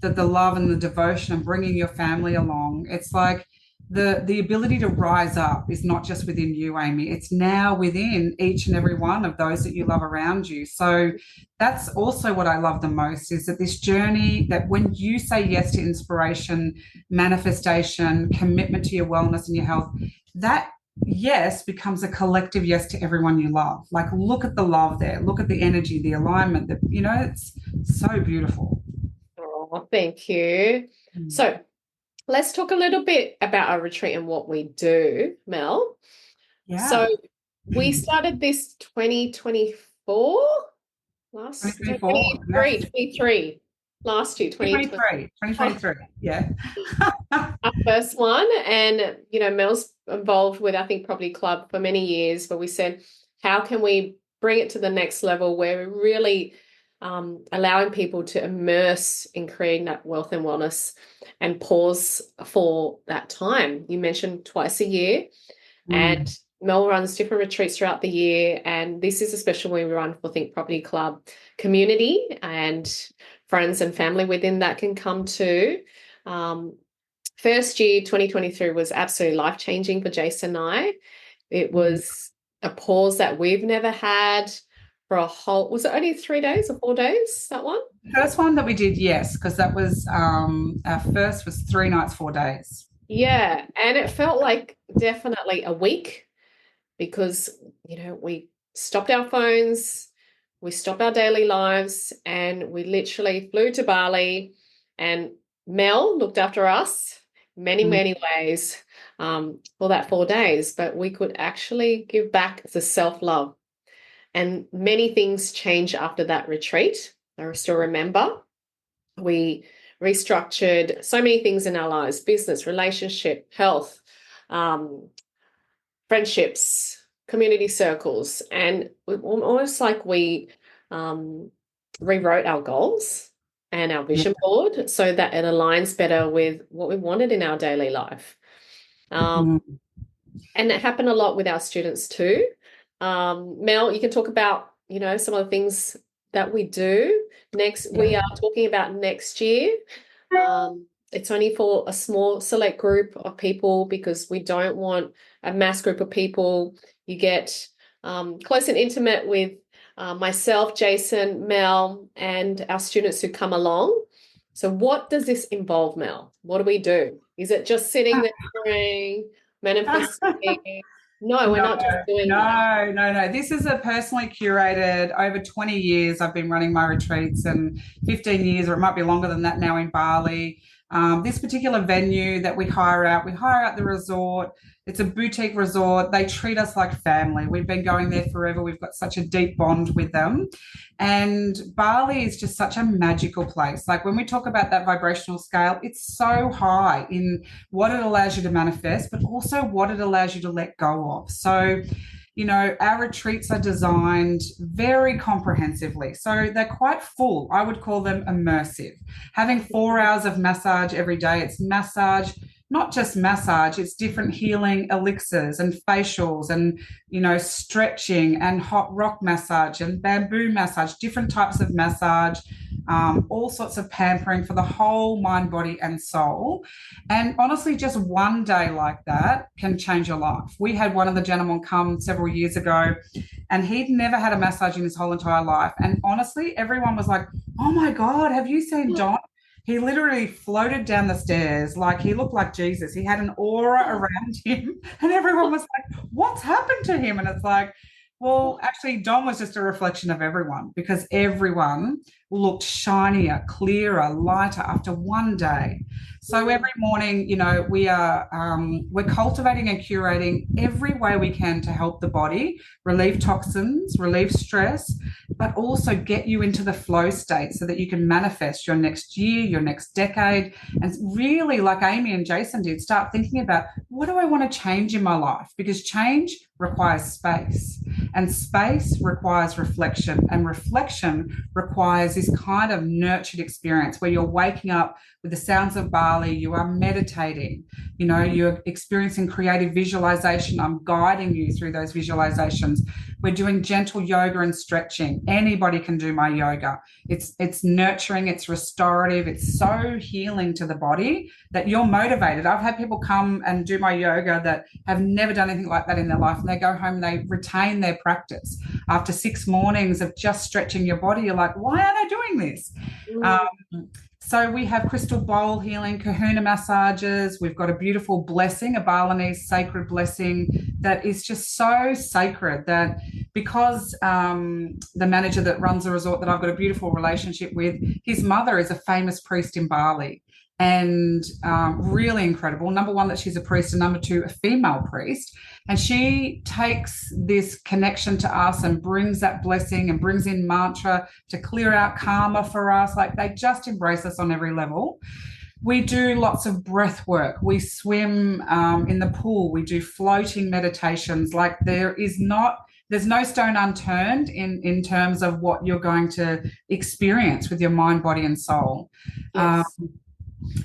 the love and the devotion and bringing your family along, it's like the ability to rise up is not just within you, Amy. It's now within each and every one of those that you love around you. So that's also what I love the most, is that this journey, that when you say yes to inspiration, manifestation, commitment to your wellness and your health, that yes becomes a collective yes to everyone you love. Like, look at the love there. Look at the energy, the alignment, it's so beautiful. Oh, thank you. So let's talk a little bit about our retreat and what we do, Mel. Yeah. So we started this 2024, last 2023, last year, 2023. Yeah. Our first one. And, Mel's involved with, I think, Property Club for many years, but we said, how can we bring it to the next level where we're really allowing people to immerse in creating that wealth and wellness, and pause for that time. You mentioned twice a year, and Mel runs different retreats throughout the year, and this is a special one we run for Think Property Club community, and friends and family within that can come too. First year, 2023, was absolutely life-changing for Jason and I. It was a pause that we've never had for a whole, was it only 3 days or 4 days, that one? First one that we did, yes, because that was, our first was 3 nights, 4 days. Yeah, and it felt like definitely a week, because, we stopped our phones, we stopped our daily lives, and we literally flew to Bali, and Mel looked after us many ways for that 4 days, but we could actually give back the self-love. And many things changed after that retreat. I still remember we restructured so many things in our lives: business, relationship, health, friendships, community circles. And almost like we rewrote our goals and our vision board so that it aligns better with what we wanted in our daily life. And it happened a lot with our students too. Mel, you can talk about, some of the things that we do. Next, we are talking about next year. It's only for a small select group of people, because we don't want a mass group of people. You get close and intimate with myself, Jason, Mel, and our students who come along. So what does this involve, Mel? What do we do? Is it just sitting there praying, manifesting? No, we're not just doing that. No. This is a personally curated, over 20 years I've been running my retreats, and 15 years, or it might be longer than that now, in Bali. This particular venue that we hire out the resort. It's a boutique resort. They treat us like family. We've been going there forever. We've got such a deep bond with them. And Bali is just such a magical place. Like when we talk about that vibrational scale, it's so high in what it allows you to manifest, but also what it allows you to let go of. So, our retreats are designed very comprehensively. So they're quite full. I would call them immersive. Having 4 hours of massage every day, it's massage, not just massage, it's different healing elixirs and facials and, stretching and hot rock massage and bamboo massage, different types of massage, all sorts of pampering for the whole mind, body, and soul. And honestly, just one day like that can change your life. We had one of the gentlemen come several years ago, and he'd never had a massage in his whole entire life. And honestly, everyone was like, "Oh my God, have you seen Don?" He literally floated down the stairs like he looked like Jesus. He had an aura around him, and everyone was like, "What's happened to him?" And it's like, well, actually, Dom was just a reflection of everyone, because everyone looked shinier, clearer, lighter after one day. So every morning, we're cultivating and curating every way we can to help the body relieve toxins, relieve stress, but also get you into the flow state so that you can manifest your next year, your next decade, and really, like Amy and Jason did, start thinking about, what do I want to change in my life? Because change requires space, and space requires reflection, and reflection requires this kind of nurtured experience where you're waking up with the sounds of Bali, you are meditating, you're experiencing creative visualization. I'm guiding you through those visualizations. We're doing gentle yoga and stretching. Anybody can do my yoga. It's nurturing, it's restorative, it's so healing to the body that you're motivated. I've had people come and do my yoga that have never done anything like that in their life, and they go home and they retain their practice. After 6 mornings of just stretching your body, you're like, why aren't I doing this? So we have crystal bowl healing, kahuna massages. We've got a beautiful blessing, a Balinese sacred blessing that is just so sacred that, because the manager that runs the resort that I've got a beautiful relationship with, his mother is a famous priest in Bali, and really incredible. Number one, that she's a priest, and number two, a female priest. And she takes this connection to us and brings that blessing and brings in mantra to clear out karma for us. Like, they just embrace us on every level. We do lots of breath work. We swim in the pool. We do floating meditations. Like, there's no stone unturned in terms of what you're going to experience with your mind, body, and soul.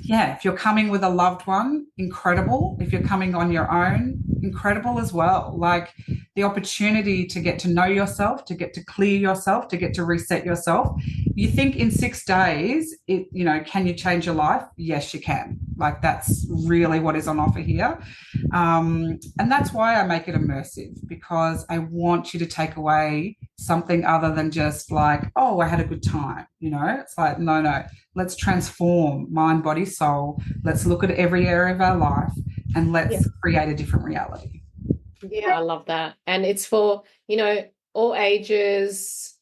Yes. If you're coming with a loved one, incredible. If you're coming on your own, incredible as well. Like, the opportunity to get to know yourself, to get to clear yourself, to get to reset yourself. You think in 6 days, can you change your life? Yes, you can. Like, that's really what is on offer here. And that's why I make it immersive, because I want you to take away something other than just like, oh, I had a good time. It's like, no, let's transform mind, body, soul. Let's look at every area of our life and let's create a different reality. Yeah, I love that. And it's for, all ages,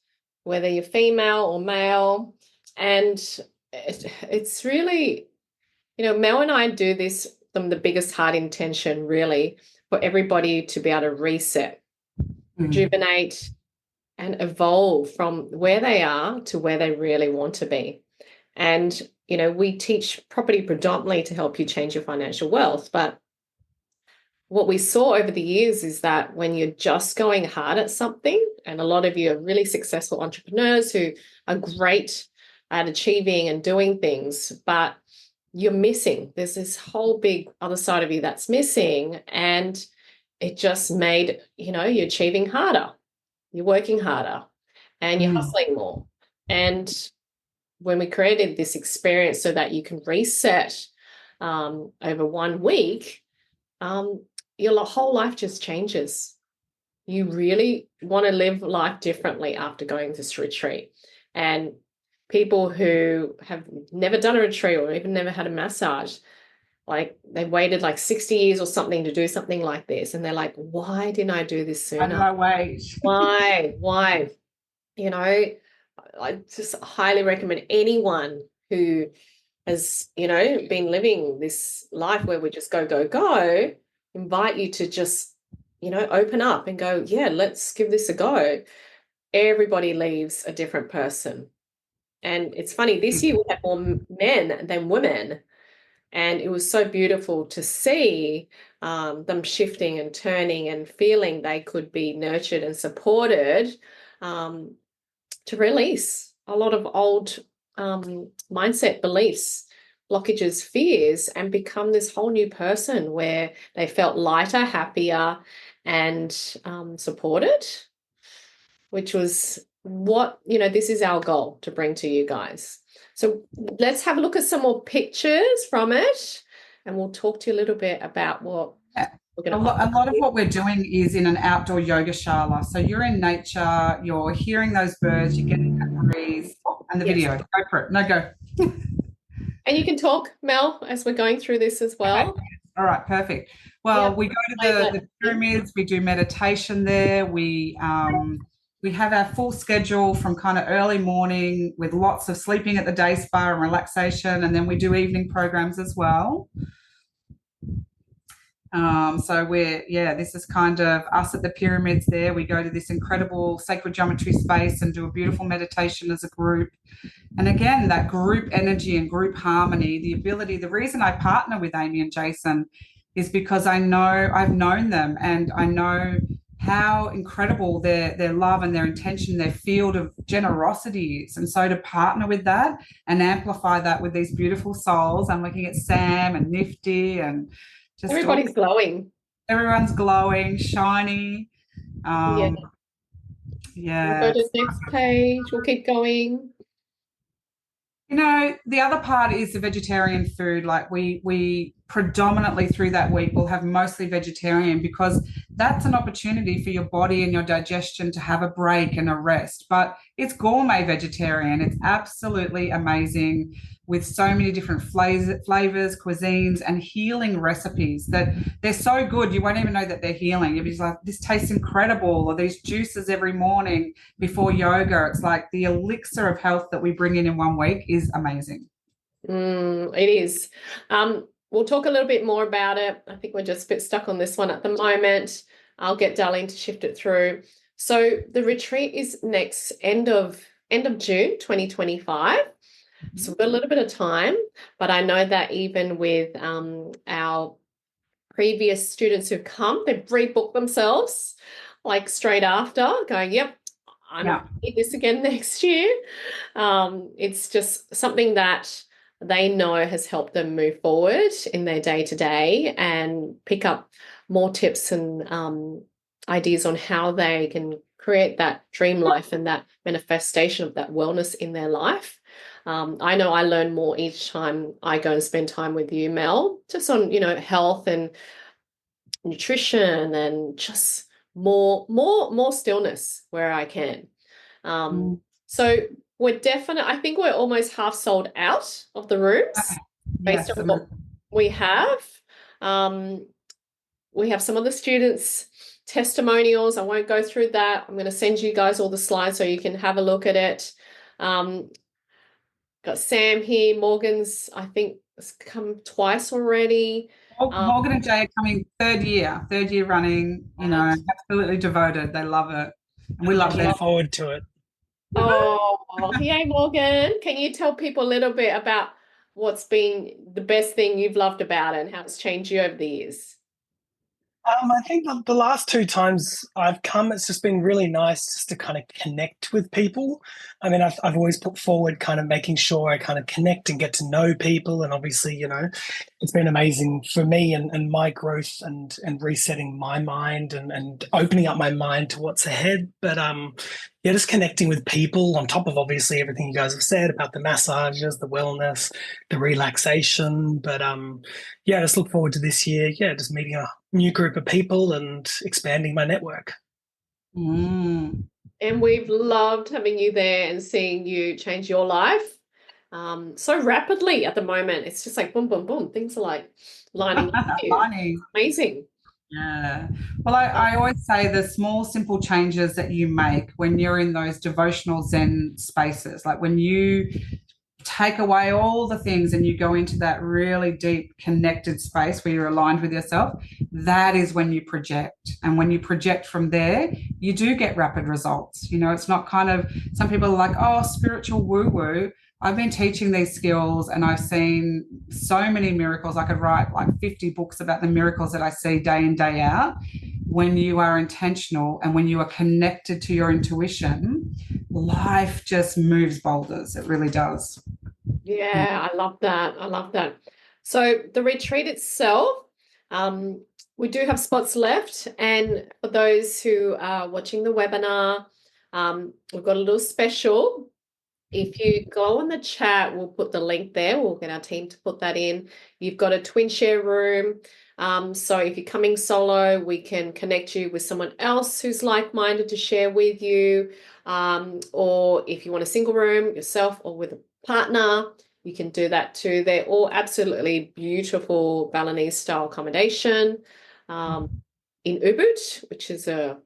whether you're female or male. And it's really, Mel and I do this from the biggest heart intention, really, for everybody to be able to reset, rejuvenate, and evolve from where they are to where they really want to be. And, we teach property predominantly to help you change your financial wealth. But what we saw over the years is that when you're just going hard at something, and a lot of you are really successful entrepreneurs who are great at achieving and doing things, but you're missing. There's this whole big other side of you that's missing. And it just made, you're achieving harder, you're working harder, and you're hustling more. And when we created this experience so that you can reset over 1 week, your whole life just changes. You really want to live life differently after going this retreat. And people who have never done a retreat or even never had a massage, like, they waited like 60 years or something to do something like this. And they're like, why didn't I do this sooner? Why did I wait? Why? I just highly recommend anyone who has, been living this life where we just go, go, go, invite you to just, open up and go, yeah, let's give this a go. Everybody leaves a different person. And it's funny, this year we had more men than women. And it was so beautiful to see them shifting and turning and feeling they could be nurtured and supported to release a lot of old mindset beliefs, blockages, fears, and become this whole new person where they felt lighter, happier, and supported, which was what, this is our goal to bring to you guys. So let's have a look at some more pictures from it, and we'll talk to you a little bit about what we're going to. A lot of what we're doing is in an outdoor yoga shala. So you're in nature, you're hearing those birds, you're getting that breeze, and the video. Go for it. No, go. And you can talk, Mel, as we're going through this as well. Okay. All right, perfect. Well, we go to the pyramids, we do meditation there, we have our full schedule from kind of early morning with lots of sleeping at the day spa and relaxation, and then we do evening programs as well. So this is kind of us at the pyramids there. We go to this incredible sacred geometry space and do a beautiful meditation as a group. And again, that group energy and group harmony, the reason I partner with Amy and Jason is because I've known them, and I know how incredible their love and their intention, their field of generosity is. And so to partner with that and amplify that with these beautiful souls, I'm looking at Sam and Nifty and just everybody's glowing. Everyone's glowing, shiny. Yeah. We'll go to the next page. We'll keep going. The other part is the vegetarian food. Like we predominantly through that week will have mostly vegetarian, because that's an opportunity for your body and your digestion to have a break and a rest. But it's gourmet vegetarian. It's absolutely amazing, with so many different flavors, cuisines, and healing recipes that they're so good you won't even know that they're healing. You'll be like, this tastes incredible, or these juices every morning before yoga. It's like the elixir of health that we bring in 1 week is amazing. It is. We'll talk a little bit more about it. I think we're just a bit stuck on this one at the moment. I'll get Darlene to shift it through. So the retreat is next end of June 2025. So we've got a little bit of time, but I know that even with our previous students who've come, they've rebooked themselves like straight after, going, yep, I'm going to need this again next year. It's just something that they know has helped them move forward in their day-to-day and pick up more tips and ideas on how they can create that dream life and that manifestation of that wellness in their life. I know I learn more each time I go and spend time with you, Mel, just on, health and nutrition and just more stillness where I can. So we're I think we're almost half sold out of the rooms based on what we have. We have some of the students' testimonials. I won't go through that. I'm going to send you guys all the slides so you can have a look at it. Got Sam here. Morgan's, I think, has come twice already. Morgan and Jay are coming third year running, absolutely devoted. They love it. And we love them. Looking forward to it. Oh, yay, Morgan. Can you tell people a little bit about what's been the best thing you've loved about it and how it's changed you over the years? I think the last 2 times I've come, it's just been really nice just to kind of connect with people. I mean, I've always put forward kind of making sure I kind of connect and get to know people. And obviously, it's been amazing for me and my growth and resetting my mind and opening up my mind to what's ahead. But just connecting with people on top of obviously everything you guys have said about the massages, the wellness, the relaxation. But just look forward to this year. Just meeting a new group of people and expanding my network. And we've loved having you there and seeing you change your life so rapidly at the moment. It's just like boom, boom, boom. Things are like lining up. Amazing. Yeah. Well, I always say the small, simple changes that you make when you're in those devotional Zen spaces, like when you take away all the things and you go into that really deep connected space where you're aligned with yourself, that is when you project. And when you project from there, you do get rapid results. You know, it's not kind of, some people are like, oh, spiritual woo-woo. I've been teaching these skills and I've seen so many miracles. I could write like 50 books about the miracles that I see day in, day out. When you are intentional and when you are connected to your intuition, life just moves boulders. It really does. Yeah, I love that. I love that. So the retreat itself, we do have spots left. And for those who are watching the webinar, we've got a little special. If you go on the chat, we'll put the link there. We'll get our team to put that in. You've got a twin share room. So if you're coming solo, we can connect you with someone else who's like-minded to share with you. Or if you want a single room yourself or with a partner, you can do that too. They're all absolutely beautiful Balinese style accommodation in Ubud, which is I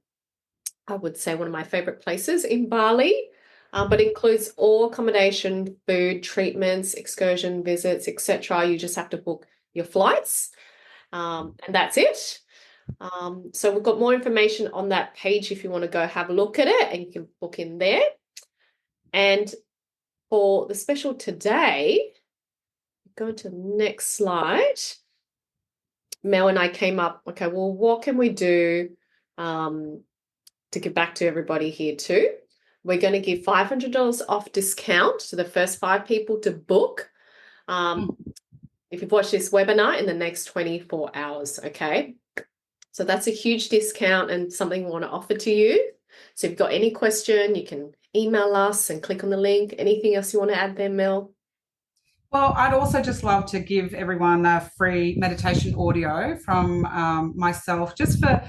would say one of my favorite places in Bali. But includes all accommodation, food, treatments, excursion visits, etc. You just have to book your flights, and that's it. So we've got more information on that page if you want to go have a look at it, and you can book in there. And for the special today, go to the next slide. Mel and I came up, okay, well, what can we do to give back to everybody here too? We're going to give $500 off discount to the first 5 people to book if you've watched this webinar in the next 24 hours, okay? So that's a huge discount and something we want to offer to you. So if you've got any question, you can email us and click on the link. Anything else you want to add there, Mel? Well, I'd also just love to give everyone a free meditation audio from myself just for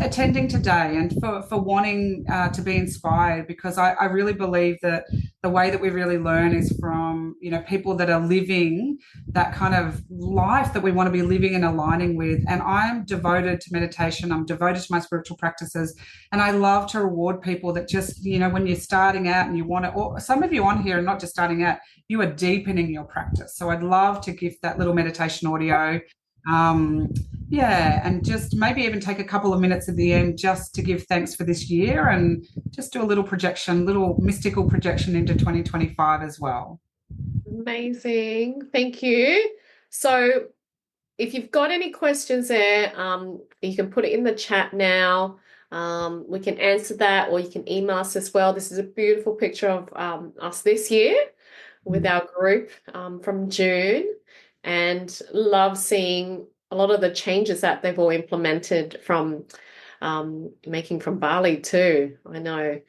attending today and for wanting to be inspired, because I really believe that the way that we really learn is from, you know, people that are living that kind of life that we want to be living and aligning with. And I'm devoted to meditation. I'm devoted to my spiritual practices. And I love to reward people that just, you know, when you're starting out and you want to, or some of you on here are not just starting out, you are deepening your practice. So I'd love to give that little meditation audio. And just maybe even take a couple of minutes at the end just to give thanks for this year and just do a little projection, little mystical projection into 2025 as well. Amazing. Thank you. So if you've got any questions there, you can put it in the chat now. We can answer that, or you can email us as well. This is a beautiful picture of us this year with our group from June, and love seeing a lot of the changes that they've all implemented from making from Bali too. I know.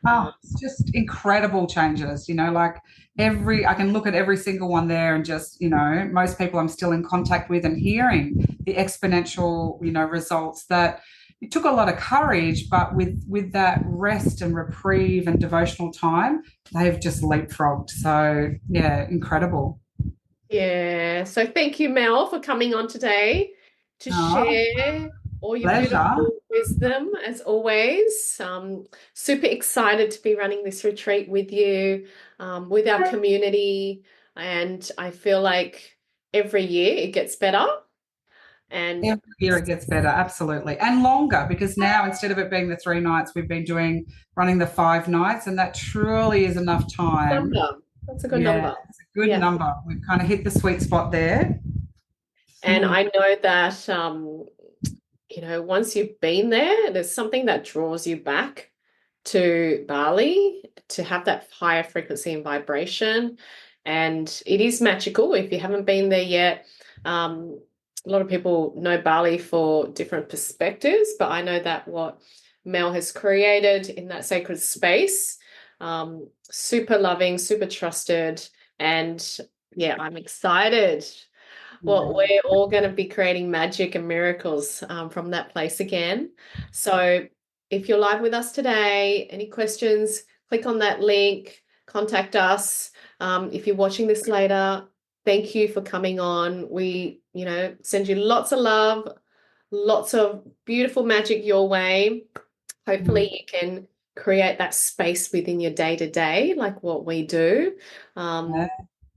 Oh, it's just incredible changes, you know, like I can look at every single one there and just, you know, most people I'm still in contact with and hearing the exponential, you know, results that it took a lot of courage, but with that rest and reprieve and devotional time, they've just leapfrogged. So yeah, incredible. Yeah. So thank you, Mel, for coming on today to share all your beautiful wisdom as always. Super excited to be running this retreat with you, with our community. And I feel like every year it gets better. And every year it gets better, absolutely. And longer, because now instead of it being the 3 nights, we've been running the 5 nights, and that truly is enough time. That's a good number. It's a good number. We've kind of hit the sweet spot there. And I know that, you know, once you've been there, there's something that draws you back to Bali to have that higher frequency and vibration. And it is magical if you haven't been there yet. A lot of people know Bali for different perspectives, but I know that what Mel has created in that sacred space, super loving, super trusted, and yeah, I'm excited. Well, we're all going to be creating magic and miracles from that place again. So if you're live with us today, any questions, click on that link, contact us. If you're watching this later, thank you for coming on. We, you know, send you lots of love, lots of beautiful magic your way. Hopefully you can create that space within your day-to-day, like what we do.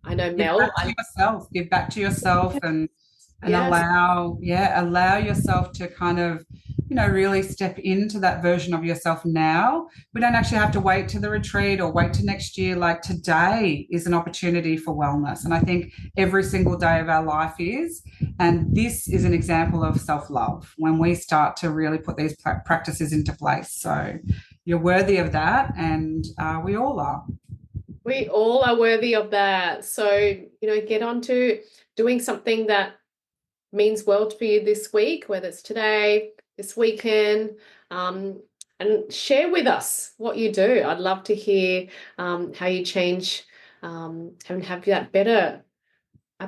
I know, Give Mel. back to yourself. Give back to yourself, and Yes. allow yourself to kind of, really step into that version of yourself now. We don't actually have to wait to the retreat or wait to next year. Like, today is an opportunity for wellness. And I think every single day of our life is. And this is an example of self-love when we start to really put these practices into place. So you're worthy of that, and we all are. We all are worthy of that. So, get on to doing something that means world for you this week, whether it's today, this weekend, and share with us what you do. I'd love to hear how you change and have that better.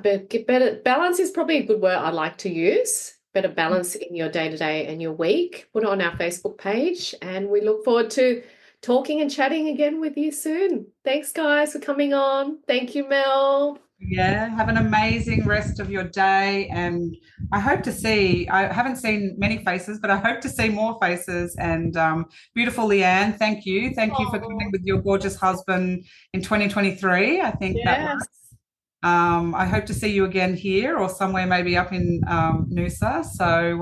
Get better balance is probably a good word I like to use. Better balance in your day-to-day and your week. Put it on our Facebook page, and we look forward to talking and chatting again with you soon. Thanks, guys, for coming on. Thank you, Mel. Yeah, have an amazing rest of your day. And I haven't seen many faces, but I hope to see more faces. And beautiful Leanne, thank you. Thank you for coming with your gorgeous husband in 2023. I think that Yes. was. I hope to see you again here or somewhere maybe up in Noosa. So,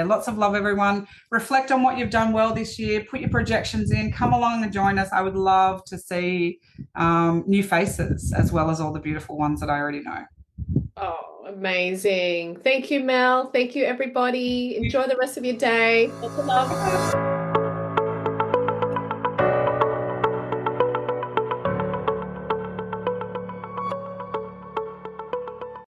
lots of love, everyone. Reflect on what you've done well this year. Put your projections in. Come along and join us. I would love to see new faces as well as all the beautiful ones that I already know. Oh, amazing. Thank you, Mel. Thank you, everybody. Enjoy the rest of your day. Lots of love.